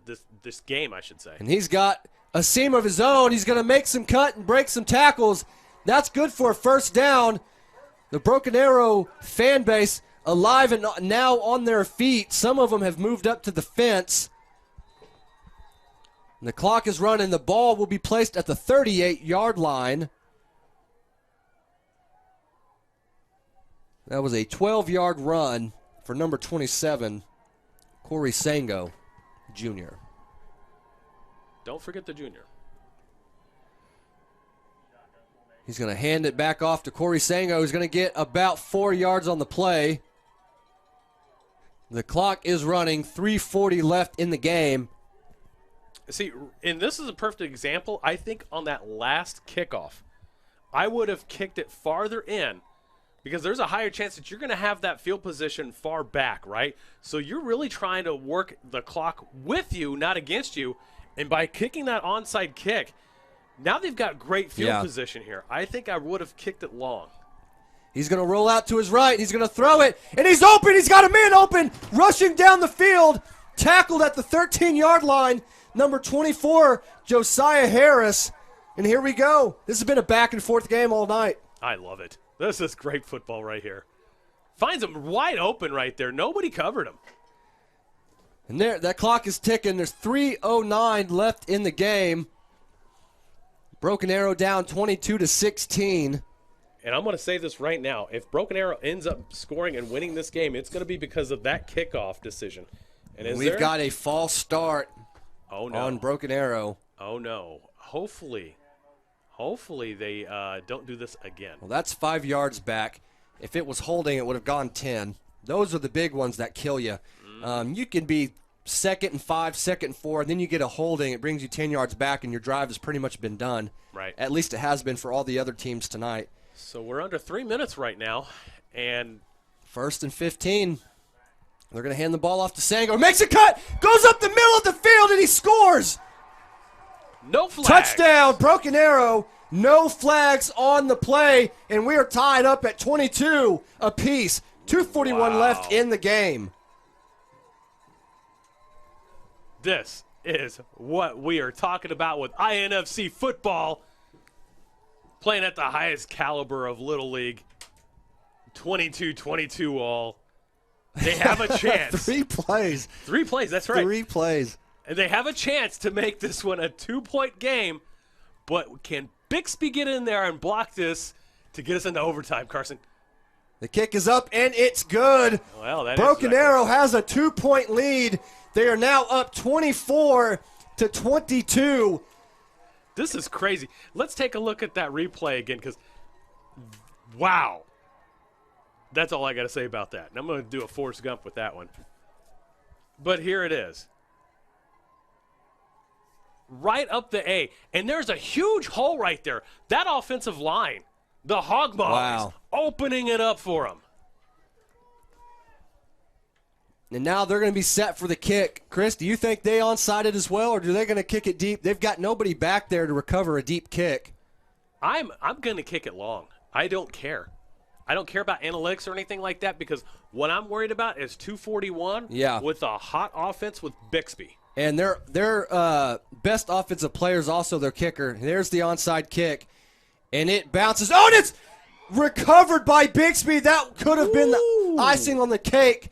this game, I should say. And he's got a seam of his own. He's going to make some cut and break some tackles. That's good for a first down. The Broken Arrow fan base alive and now on their feet. Some of them have moved up to the fence. And the clock is running. The ball will be placed at the 38-yard line. That was a 12-yard run for number 27, Corey Sango, Jr. Don't forget the junior. He's going to hand it back off to Corey Sango, who's going to get about 4 yards on the play. The clock is running, 3:40 left in the game. See, and this is a perfect example. I think on that last kickoff, I would have kicked it farther in because there's a higher chance that you're going to have that field position far back, right? So you're really trying to work the clock with you, not against you. And by kicking that onside kick, now they've got great field position here. I think I would have kicked it long. He's going to roll out to his right. He's going to throw it, and he's open. He's got a man open, rushing down the field, tackled at the 13-yard line. Number 24, Josiah Harris. And here we go. This has been a back-and-forth game all night. I love it. This is great football right here. Finds him wide open right there. Nobody covered him. And there, that clock is ticking. There's 3:09 left in the game. Broken Arrow down 22-16. And I'm going to say this right now. If Broken Arrow ends up scoring and winning this game, it's going to be because of that kickoff decision. And we've got a false start on Broken Arrow. Oh, no. Hopefully they don't do this again. Well, that's 5 yards back. If it was holding, it would have gone 10. Those are the big ones that kill you. You can be 2nd and 5, 2nd and 4, and then you get a holding. It brings you 10 yards back, and your drive has pretty much been done. Right. At least it has been for all the other teams tonight. So we're under 3 minutes right now, and 1st and 15. They're going to hand the ball off to Sango. Makes a cut, goes up the middle of the field, and he scores. No flags. Touchdown, Broken Arrow. No flags on the play, and we are tied up at 22 apiece. 2:41 left in the game. This is what we are talking about with INFC football. Playing at the highest caliber of Little League. 22-22 all. They have a chance. 3 plays. 3 plays, that's right. 3 plays. And they have a chance to make this one a 2-point game. But can BIXBY get in there and block this to get us into overtime, Carson? The kick is up, and it's good. Well, that Broken Arrow has a 2-point lead. They are now up 24-22. This is crazy. Let's take a look at that replay again because, wow. That's all I got to say about that. And I'm going to do a Forrest Gump with that one. But here it is. Right up the A. And there's a huge hole right there. That offensive line, the Hog Mogs, opening it up for them. And now they're going to be set for the kick. Chris, do you think they onside it as well, or are they going to kick it deep? They've got nobody back there to recover a deep kick. I'm going to kick it long. I don't care. I don't care about analytics or anything like that because what I'm worried about is 241 with a hot offense with BIXBY. And their best offensive player is also their kicker. There's the onside kick, and it bounces. Oh, and it's recovered by BIXBY. That could have been the icing on the cake.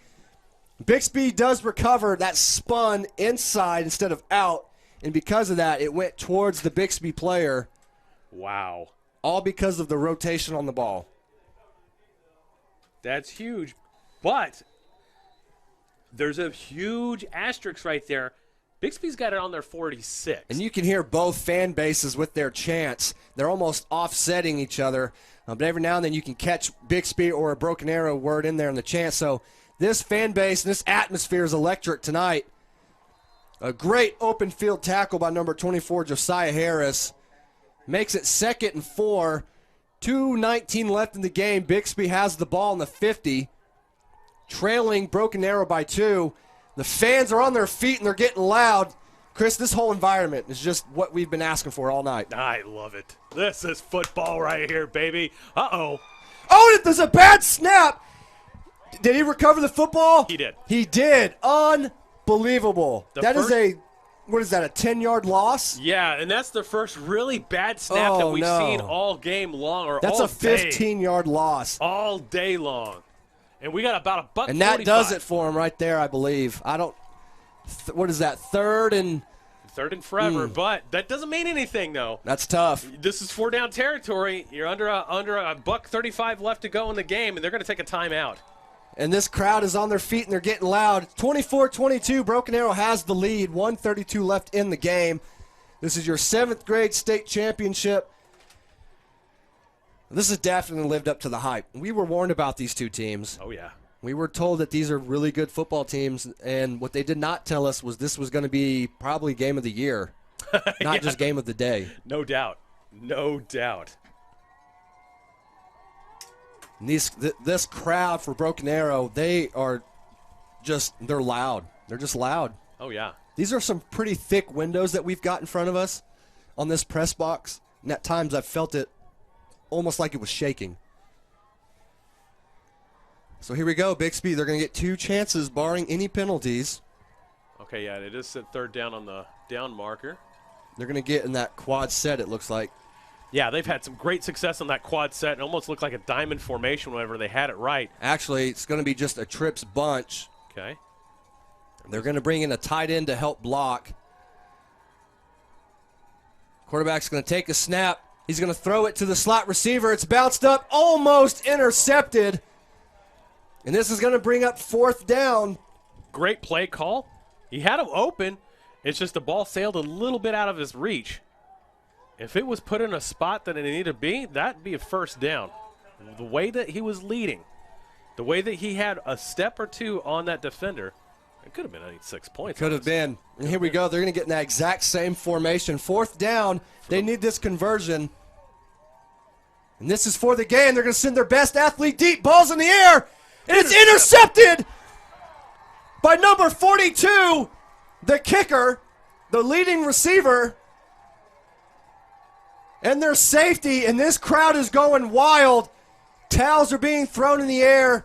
BIXBY does recover. That spun inside instead of out, and because of that, it went towards the BIXBY player. Wow. All because of the rotation on the ball. That's huge. But there's a huge asterisk right there. BIXBY's got it on their 46. And you can hear both fan bases with their chants. They're almost offsetting each other. But every now and then you can catch BIXBY or a Broken Arrow word in there in the chant. So this fan base and this atmosphere is electric tonight. A great open field tackle by number 24, Josiah Harris. Makes it 2nd and 4. 2:19 left in the game. Bixby has the ball in the 50. Trailing Broken Arrow by 2. The fans are on their feet and they're getting loud. Chris, this whole environment is just what we've been asking for all night. I love it. This is football right here, baby. Uh-oh. Oh, there's a bad snap. Did he recover the football? He did. He did. Unbelievable. That is a 10-yard loss? Yeah, and that's the first really bad snap that we've seen all game long. Or that's all a 15-yard loss. All day long. And we got about $1.45. And that does it for him right there, I believe. What is that, third and forever, but that doesn't mean anything, though. That's tough. This is 4-down territory. You're under a $1.35 left to go in the game, and they're going to take a timeout. And this crowd is on their feet, and they're getting loud. 24-22, Broken Arrow has the lead. 1:32 left in the game. This is your 7th grade state championship. This has definitely lived up to the hype. We were warned about these two teams. Oh, yeah. We were told that these are really good football teams, and what they did not tell us was this was going to be probably game of the year, not just game of the day. No doubt. No doubt. And this crowd for Broken Arrow, they're loud. They're just loud. Oh, yeah. These are some pretty thick windows that we've got in front of us on this press box, and at times I've felt it almost like it was shaking. So here we go, Bixby. They're going to get 2 chances, barring any penalties. Okay, yeah, it is set 3rd down on the down marker. They're going to get in that quad set, it looks like. Yeah, they've had some great success on that quad set. It almost looked like a diamond formation whenever they had it right. Actually, it's going to be just a trips bunch. Okay. They're going to bring in a tight end to help block. Quarterback's going to take a snap. He's going to throw it to the slot receiver. It's bounced up, almost intercepted. And this is going to bring up 4th down. Great play call. He had him open. It's just the ball sailed a little bit out of his reach. If it was put in a spot that it needed to be, that'd be a 1st down. The way that he was leading, the way that he had a step or 2 on that defender, it could have been 6 points. Could have been. And here we go. They're going to get in that exact same formation. 4th down. They need this conversion. And this is for the game. They're going to send their best athlete deep. Ball's in the air. And it's intercepted by number 42, the kicker, the leading receiver, and their safety. And this crowd is going wild. Towels are being thrown in the air.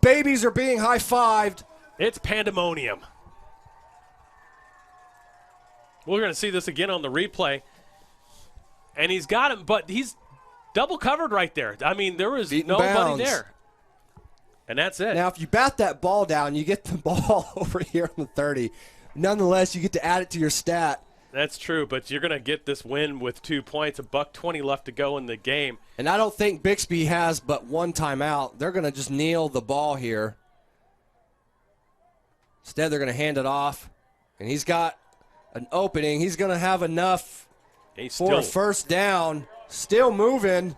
Babies are being high-fived. It's pandemonium. We're going to see this again on the replay. And he's got him, but he's double covered right there. I mean, there was nobody there. And that's it. Now, if you bat that ball down, you get the ball over here on the 30. Nonetheless, you get to add it to your stat. That's true, but you're going to get this win with 2 points, $1:20 left to go in the game. And I don't think Bixby has but 1 timeout. They're going to just kneel the ball here. Instead, they're going to hand it off. And he's got an opening. He's going to have enough for a 1st down. Still moving.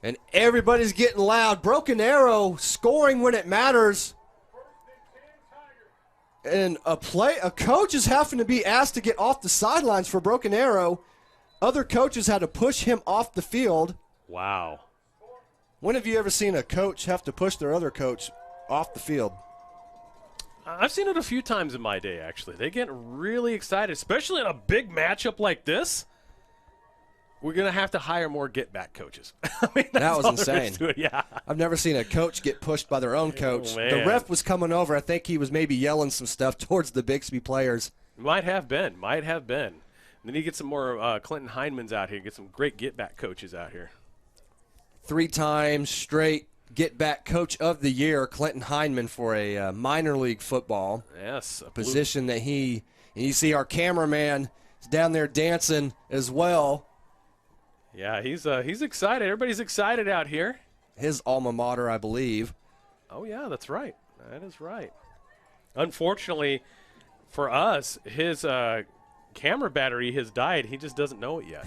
And everybody's getting loud. Broken Arrow scoring when it matters. And a coach is having to be asked to get off the sidelines for Broken Arrow. Other coaches had to push him off the field. Wow. When have you ever seen a coach have to push their other coach off the field? I've seen it a few times in my day, actually. They get really excited, especially in a big matchup like this. We're going to have to hire more get-back coaches. I mean, that was insane. Yeah. I've never seen a coach get pushed by their own coach. Oh, the ref was coming over. I think he was maybe yelling some stuff towards the Bixby players. Might have been. And then you get some more Clinton Heinemans out here. Get some great get-back coaches out here. 3 times straight get-back coach of the year, Clinton Heineman, for a minor league football. Yes. A position that and you see our cameraman is down there dancing as well. Yeah, he's excited. Everybody's excited out here. His alma mater, I believe. Oh, yeah, that's right. That is right. Unfortunately for us, his camera battery has died. He just doesn't know it yet.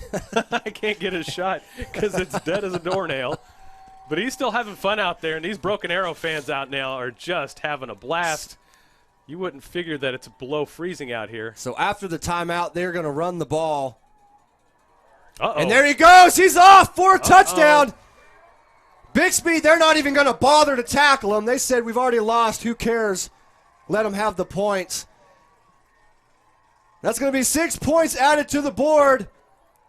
I can't get a shot because it's dead as a doornail. But he's still having fun out there, and these Broken Arrow fans out now are just having a blast. You wouldn't figure that it's below freezing out here. So after the timeout, they're going to run the ball. Uh-oh. And there he goes. He's off for a touchdown. BIXBY, they're not even going to bother to tackle him. They said, we've already lost. Who cares? Let him have the points. That's going to be 6 points added to the board.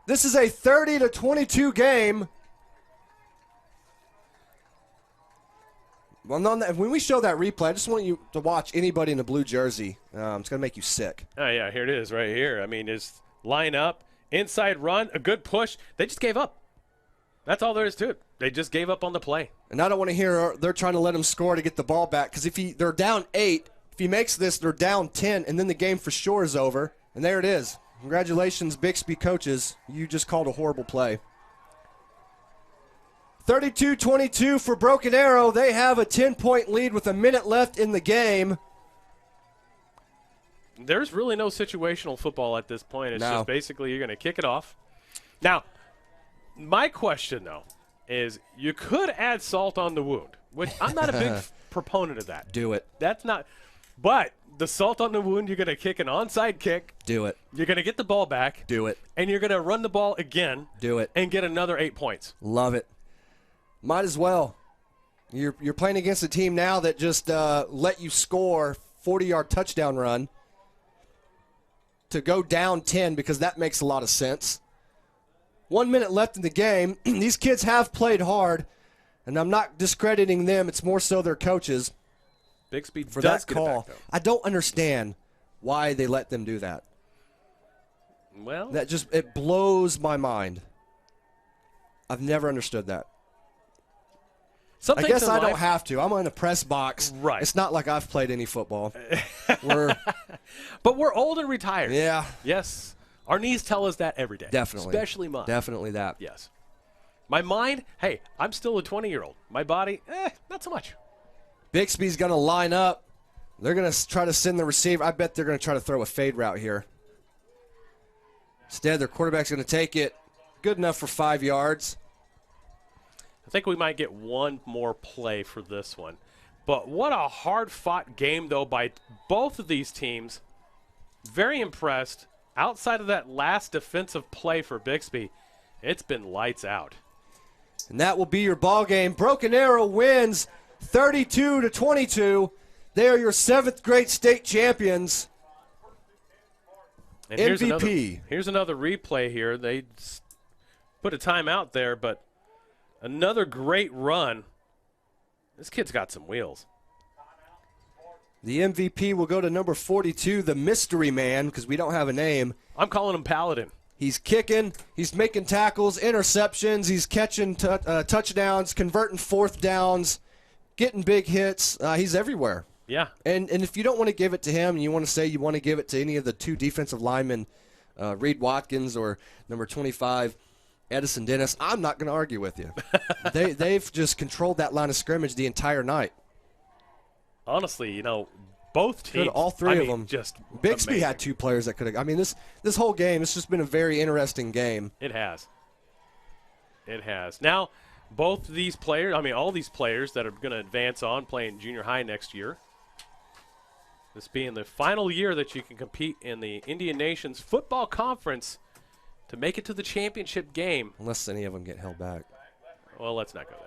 This is a 30-22 game. Well, when we show that replay, I just want you to watch anybody in a blue jersey. It's going to make you sick. Oh, yeah, here it is right here. I mean, it's line up, inside run, a good push. They just gave up. That's all there is to it. They just gave up on the play. And I don't want to hear they're trying to let him score to get the ball back, because they're down 8. If he makes this, they're down 10, and then the game for sure is over. And there it is. Congratulations, BIXBY coaches. You just called a horrible play. 32-22 for Broken Arrow. They have a 10-point lead with a minute left in the game. There's really no situational football at this point. It's No. just basically you're going to kick it off. Now, my question, though, is you could add salt on the wound, which I'm not a big proponent of that. Do it. That's not – but the salt on the wound, you're going to kick an onside kick. Do it. You're going to get the ball back. Do it. And you're going to run the ball again. Do it. And get another 8 points. Love it. Might as well. You're playing against a team now that just let you score 40-yard touchdown run to go down 10, because that makes a lot of sense. 1 minute left in the game. These kids have played hard, and I'm not discrediting them. It's more so their coaches BIXBY for does that get it call. back, though. I don't understand why they let them do that. Well, It blows my mind. I've never understood that. I guess I don't have to. I'm in a press box. Right. It's not like I've played any football. But we're old and retired. Yeah. Yes. Our knees tell us that every day. Definitely. Especially mine. Definitely that. Yes. My mind, hey, I'm still a 20-year-old. My body, not so much. BIXBY's going to line up. They're going to try to send the receiver. I bet they're going to try to throw a fade route here. Instead, their quarterback's going to take it. Good enough for 5 yards. I think we might get one more play for this one. But what a hard-fought game, though, by both of these teams. Very impressed. Outside of that last defensive play for BIXBY, it's been lights out. And that will be your ball game. Broken Arrow wins 32-22. They are your 7th grade state champions. And MVP. Here's another replay here. They put a timeout there, but another great run. This kid's got some wheels. The MVP will go to number 42, the mystery man, because we don't have a name. I'm calling him Paladin. He's kicking. He's making tackles, interceptions. He's catching touchdowns, converting 4th downs, getting big hits. He's everywhere. Yeah. And if you don't want to give it to him, you want to say you want to give it to any of the 2 defensive linemen, Reed Watkins or number 25, Edison Dennis, I'm not going to argue with you. They've just controlled that line of scrimmage the entire night. Honestly, both teams. All three of them. Just BIXBY amazing. had 2 players that could have. I mean, this whole game, it's just been a very interesting game. It has. It has. Now, both these players, all these players that are going to advance on playing junior high next year, this being the final year that you can compete in the Indian Nations Football Conference to make it to the championship game. Unless any of them get held back. Well, let's not go there.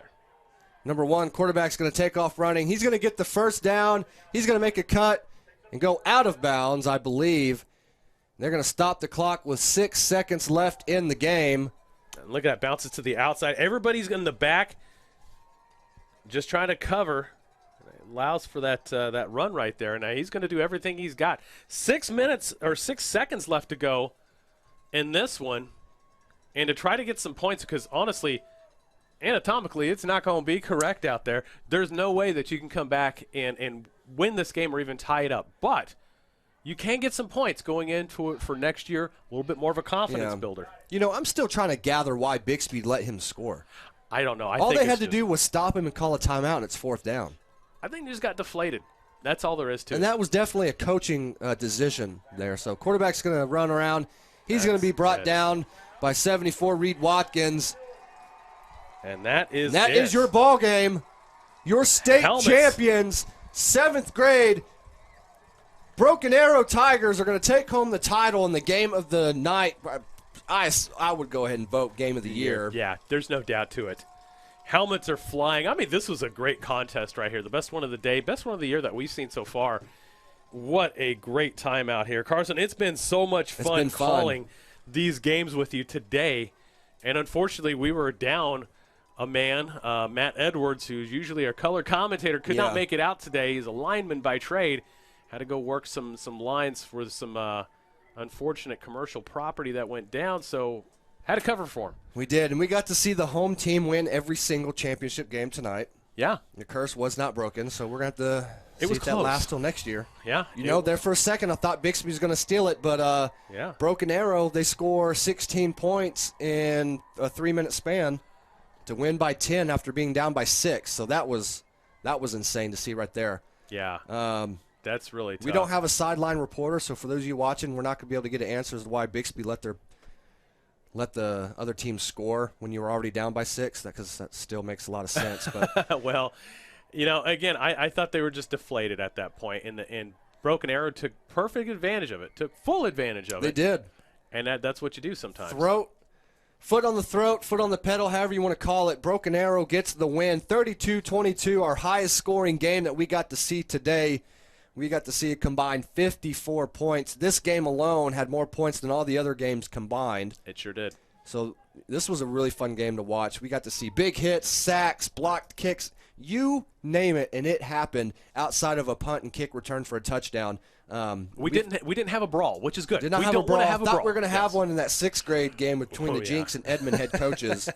Number 1, quarterback's going to take off running. He's going to get the first down. He's going to make a cut and go out of bounds, I believe. They're going to stop the clock with 6 seconds left in the game. And look at that, bounces to the outside. Everybody's in the back just trying to cover. It allows for that run right there. Now he's going to do everything he's got. 6 seconds left to go in this one. And to try to get some points, because honestly, anatomically, it's not going to be correct out there. There's no way that you can come back and win this game or even tie it up. But you can get some points going into it for next year, a little bit more of a confidence builder. I'm still trying to gather why BIXBY let him score. I don't know. All they had to do was stop him and call a timeout, and it's 4th down. I think he just got deflated. That's all there is to it. And that was definitely a coaching decision there. So quarterback's going to run around. He's going to be brought down by 74, Reed Watkins. And that is your ball game. Your state champions, 7th grade. Broken Arrow Tigers are going to take home the title in the game of the night. I would go ahead and vote game of the year. Yeah, there's no doubt to it. Helmets are flying. I mean, this was a great contest right here. The best one of the day, best one of the year that we've seen so far. What a great time out here. Carson, it's been so much fun calling these games with you today. And unfortunately, we were down a man, Matt Edwards, who's usually our color commentator, could not make it out today. He's a lineman by trade. Had to go work some lines for some unfortunate commercial property that went down, so had to cover for him. We did, and we got to see the home team win every single championship game tonight. Yeah. The curse was not broken, so we're going to have to see if that close. lasts till next year. Yeah. You know, there for a second I thought Bixby was going to steal it, but Broken Arrow, they score 16 points in a 3-minute span to win by 10 after being down by 6. So that was insane to see right there. Yeah. That's really tough. We don't have a sideline reporter, so for those of you watching, we're not going to be able to get answers as to why Bixby let the other team score when you were already down by 6, because that still makes a lot of sense. But well, you know, again, I thought they were just deflated at that point, and Broken Arrow took perfect advantage of it, took full advantage of it. They did. And that's what you do sometimes. Foot on the throat, foot on the pedal, however you want to call it. Broken Arrow gets the win, 32-22, our highest scoring game that we got to see today. We got to see a combined 54 points. This game alone had more points than all the other games combined. It sure did. So this was a really fun game to watch. We got to see big hits, sacks, blocked kicks, you name it, and it happened outside of a punt and kick return for a touchdown. We didn't have a brawl, which is good. Did not we have don't a brawl. want to have a I thought brawl. we were going to have one in that 6th grade game between the yeah. Jinx and Edmond head coaches.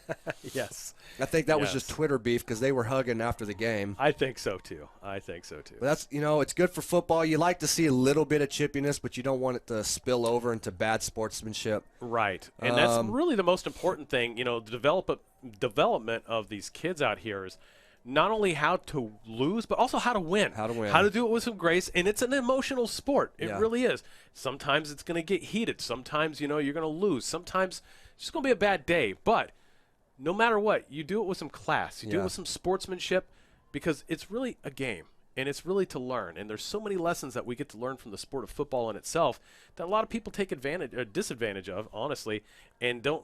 Yes. I think that was just Twitter beef because they were hugging after the game. I think so too. But that's, it's good for football. You like to see a little bit of chippiness, but you don't want it to spill over into bad sportsmanship. Right. And that's really the most important thing, the development of these kids out here is not only how to lose, but also how to win. How to do it with some grace. And it's an emotional sport. It really is. Sometimes it's going to get heated. Sometimes, you're going to lose. Sometimes it's just going to be a bad day. But no matter what, you do it with some class. You do it with some sportsmanship because it's really a game. And it's really to learn. And there's so many lessons that we get to learn from the sport of football in itself that a lot of people take advantage or disadvantage of, honestly, and they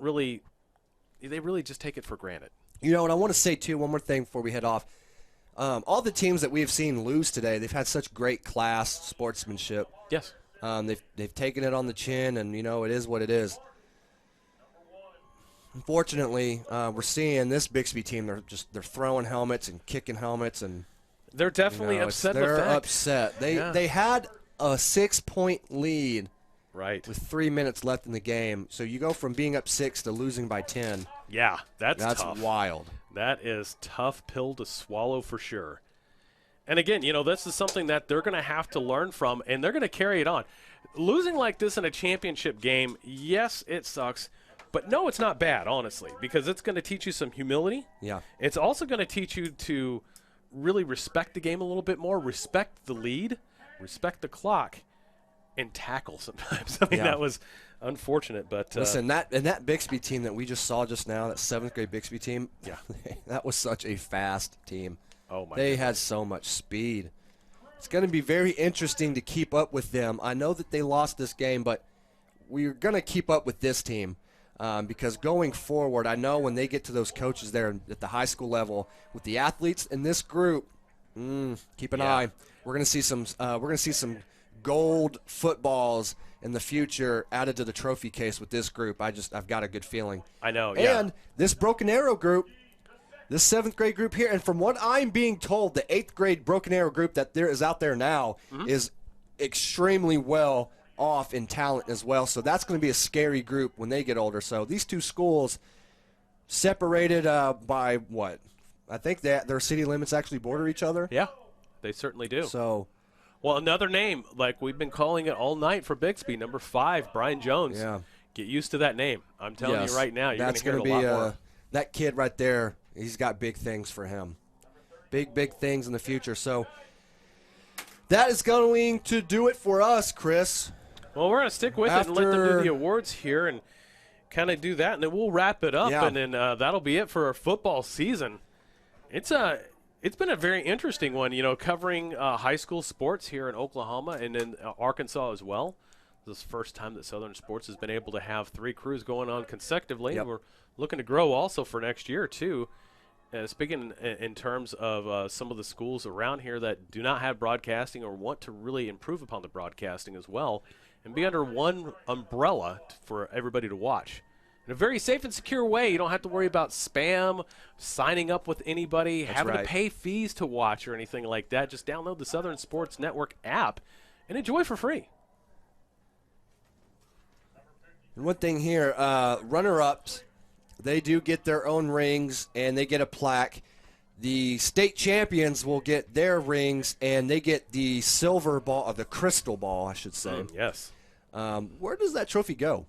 really just take it for granted. And I want to say, too, one more thing before we head off. All the teams that we have seen lose today, they've had such great class, sportsmanship. Yes. They've taken it on the chin, and, it is what it is. Unfortunately, we're seeing this Bixby team, they're throwing helmets and kicking helmets. And they're definitely upset. They're upset. They had a 6-point lead. Right. With 3 minutes left in the game. So you go from being up 6 to losing by 10. Yeah, that's tough. That's wild. That is tough pill to swallow for sure. And again, this is something that they're going to have to learn from, and they're going to carry it on. Losing like this in a championship game, yes, it sucks. But no, it's not bad, honestly, because it's going to teach you some humility. Yeah. It's also going to teach you to really respect the game a little bit more, respect the lead, respect the clock. And tackle sometimes. I mean, that was unfortunate. But listen, that Bixby team that we just saw just now, that 7th grade Bixby team, that was such a fast team. Oh my! They had so much speed. It's going to be very interesting to keep up with them. I know that they lost this game, but we're going to keep up with this team because going forward, I know when they get to those coaches there at the high school level with the athletes in this group, keep an eye. We're going to see some. We're going to see some gold footballs in the future added to the trophy case with this group. I've got a good feeling. I know, And this Broken Arrow group, this 7th grade group here, and from what I'm being told, the 8th grade Broken Arrow group that there is out there now is extremely well off in talent as well. So that's going to be a scary group when they get older. So these two schools separated by what? I think that their city limits actually border each other. Yeah, they certainly do. So. Well, another name, like we've been calling it all night for Bixby, number 5, Brian Jones. Yeah. Get used to that name. I'm telling you right now, you're going to hear it a lot more. That kid right there, he's got big things for him. Big things in the future. So that is going to do it for us, Chris. Well, we're going to stick with it and let them do the awards here and kind of do that, and then we'll wrap it up, and then that'll be it for our football season. It's It's been a very interesting one, covering high school sports here in Oklahoma and in Arkansas as well. This is the first time that Southern Sports has been able to have 3 crews going on consecutively. Yep. We're looking to grow also for next year, too. Speaking in terms of some of the schools around here that do not have broadcasting or want to really improve upon the broadcasting as well and be under one umbrella for everybody to watch. In a very safe and secure way. You don't have to worry about spam, signing up with anybody, having to pay fees to watch or anything like that. Just download the Southern Sports Network app and enjoy for free. And one thing here, runner-ups, they do get their own rings and they get a plaque. The state champions will get their rings and they get the silver ball, or the crystal ball, I should say. Yes. Where does that trophy go?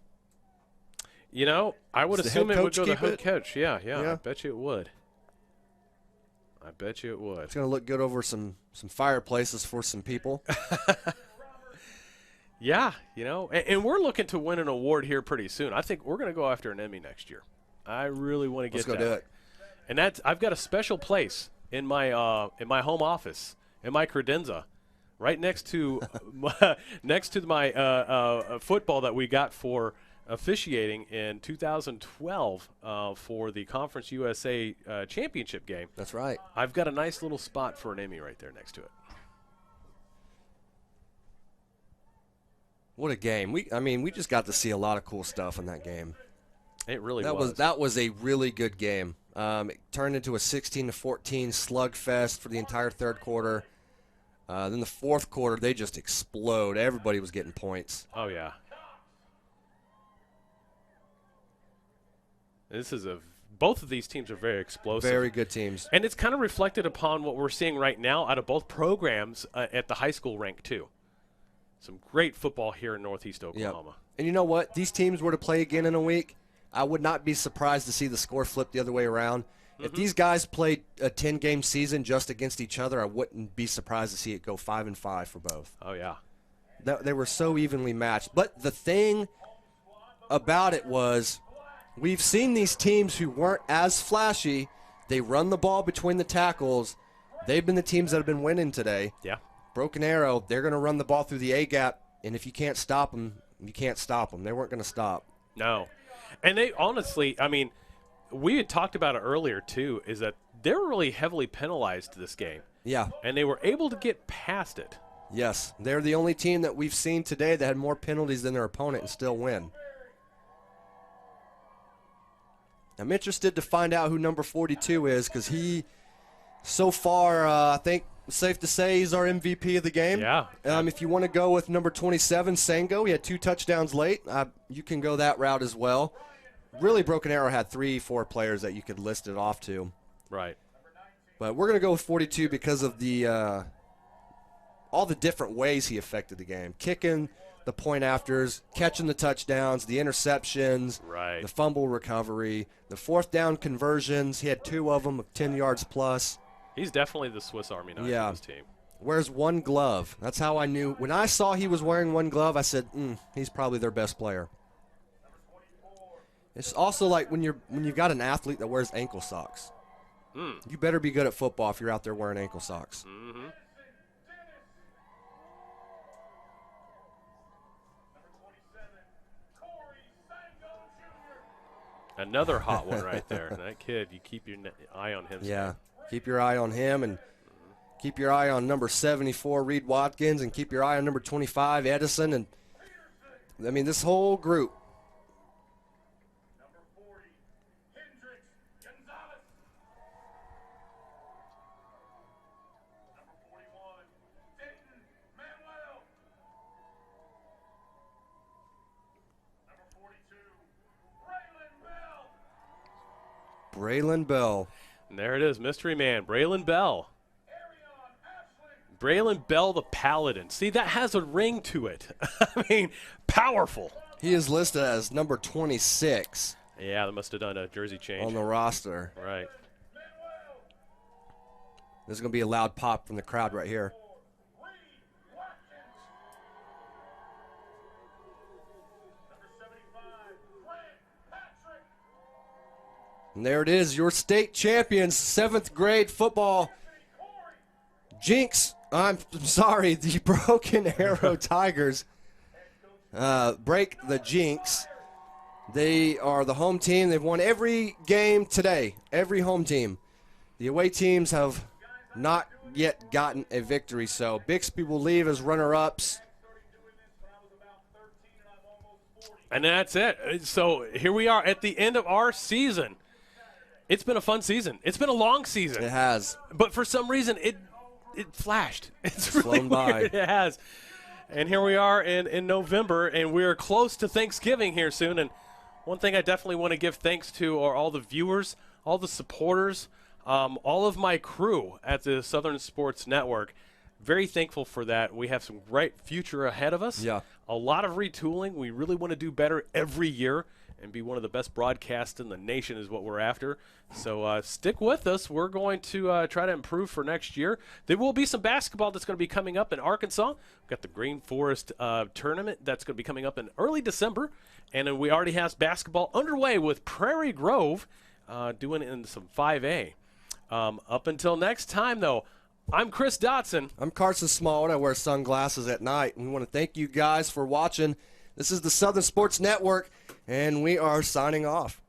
I would Does the assume head it would coach go to the keep head it? coach. Yeah. Yeah. I bet you it would. It's going to look good over some fireplaces for some people. Yeah, and we're looking to win an award here pretty soon. I think we're going to go after an Emmy next year. I really want to get Let's go that. do it. And I've got a special place in my home office, in my credenza, right next to my football that we got for officiating in 2012 for the Conference USA championship game. That's right. I've got a nice little spot for an Emmy right there next to it. What a game. We just got to see a lot of cool stuff in that game. It really was. That was a really good game. It turned into a 16-14 slugfest for the entire third quarter. Then the fourth quarter, they just explode. Everybody was getting points. Oh, yeah. Both of these teams are very explosive. Very good teams. And it's kind of reflected upon what we're seeing right now out of both programs at the high school rank, too. Some great football here in Northeast Oklahoma. Yep. And you know what? These teams were to play again in a week. I would not be surprised to see the score flip the other way around. If these guys played a 10-game season just against each other, I wouldn't be surprised to see it go 5-5 for both. Oh, yeah. They were so evenly matched. But the thing about it was we've seen these teams who weren't as flashy. They run the ball between the tackles. They've been the teams that have been winning today. Yeah. Broken Arrow, they're going to run the ball through the A-gap, and if you can't stop them, you can't stop them. They weren't going to stop. No. And they honestly, we had talked about it earlier, too, is that they're really heavily penalized this game. Yeah. And they were able to get past it. Yes. They're the only team that we've seen today that had more penalties than their opponent and still win. I'm interested to find out who number 42 is because he, so far, I think it's safe to say he's our MVP of the game. Yeah. If you want to go with number 27, Sango, he had 2 touchdowns late. You can go that route as well. Really, Broken Arrow had 3-4 players that you could list it off to. Right. But we're going to go with 42 because of the all the different ways he affected the game. Kicking the point afters, catching the touchdowns, the interceptions, right, the fumble recovery, the fourth down conversions. He had 2 of them of 10 yards plus. He's definitely the Swiss Army knife of his team. Wears 1 glove. That's how I knew. When I saw he was wearing 1 glove, I said, he's probably their best player. It's also like when you've got an athlete that wears ankle socks. You better be good at football if you're out there wearing ankle socks. Mm-hmm. Another hot one right there. That kid, you keep your eye on him. Yeah, keep your eye on him and keep your eye on number 74, Reed Watkins, and keep your eye on number 25, Edison. And this whole group. Braylon Bell. And there it is, mystery man, Braylon Bell. Braylon Bell, the Paladin. See, that has a ring to it. Powerful. He is listed as number 26. Yeah, they must have done a jersey change on the roster. Right. There's going to be a loud pop from the crowd right here. And there it is, your state champions, 7th grade football Jinx, I'm sorry, the Broken Arrow Tigers break the jinx. They are the home team. They've won every game today, every home team. The away teams have not yet gotten a victory, so Bixby will leave as runner-ups. And that's it. So here we are at the end of our season. It's been a fun season. It's been a long season. It has. But for some reason, it flashed. It's really flown by. weird. It has. And here we are in November, and we're close to Thanksgiving here soon. And one thing I definitely want to give thanks to are all the viewers, all the supporters, all of my crew at the Southern Sports Network. Very thankful for that. We have some great future ahead of us. Yeah. A lot of retooling. We really want to do better every year and be one of the best broadcasts in the nation is what we're after. So stick with us. We're going to try to improve for next year. There will be some basketball that's going to be coming up in Arkansas. We've got the Green Forest tournament that's going to be coming up in early December. And then we already have basketball underway with Prairie Grove doing it in some 5A. Up until next time, though, I'm Chris Dotson. I'm Carson Smallwood. I wear sunglasses at night. We want to thank you guys for watching. This is the Southern Sports Network, and we are signing off.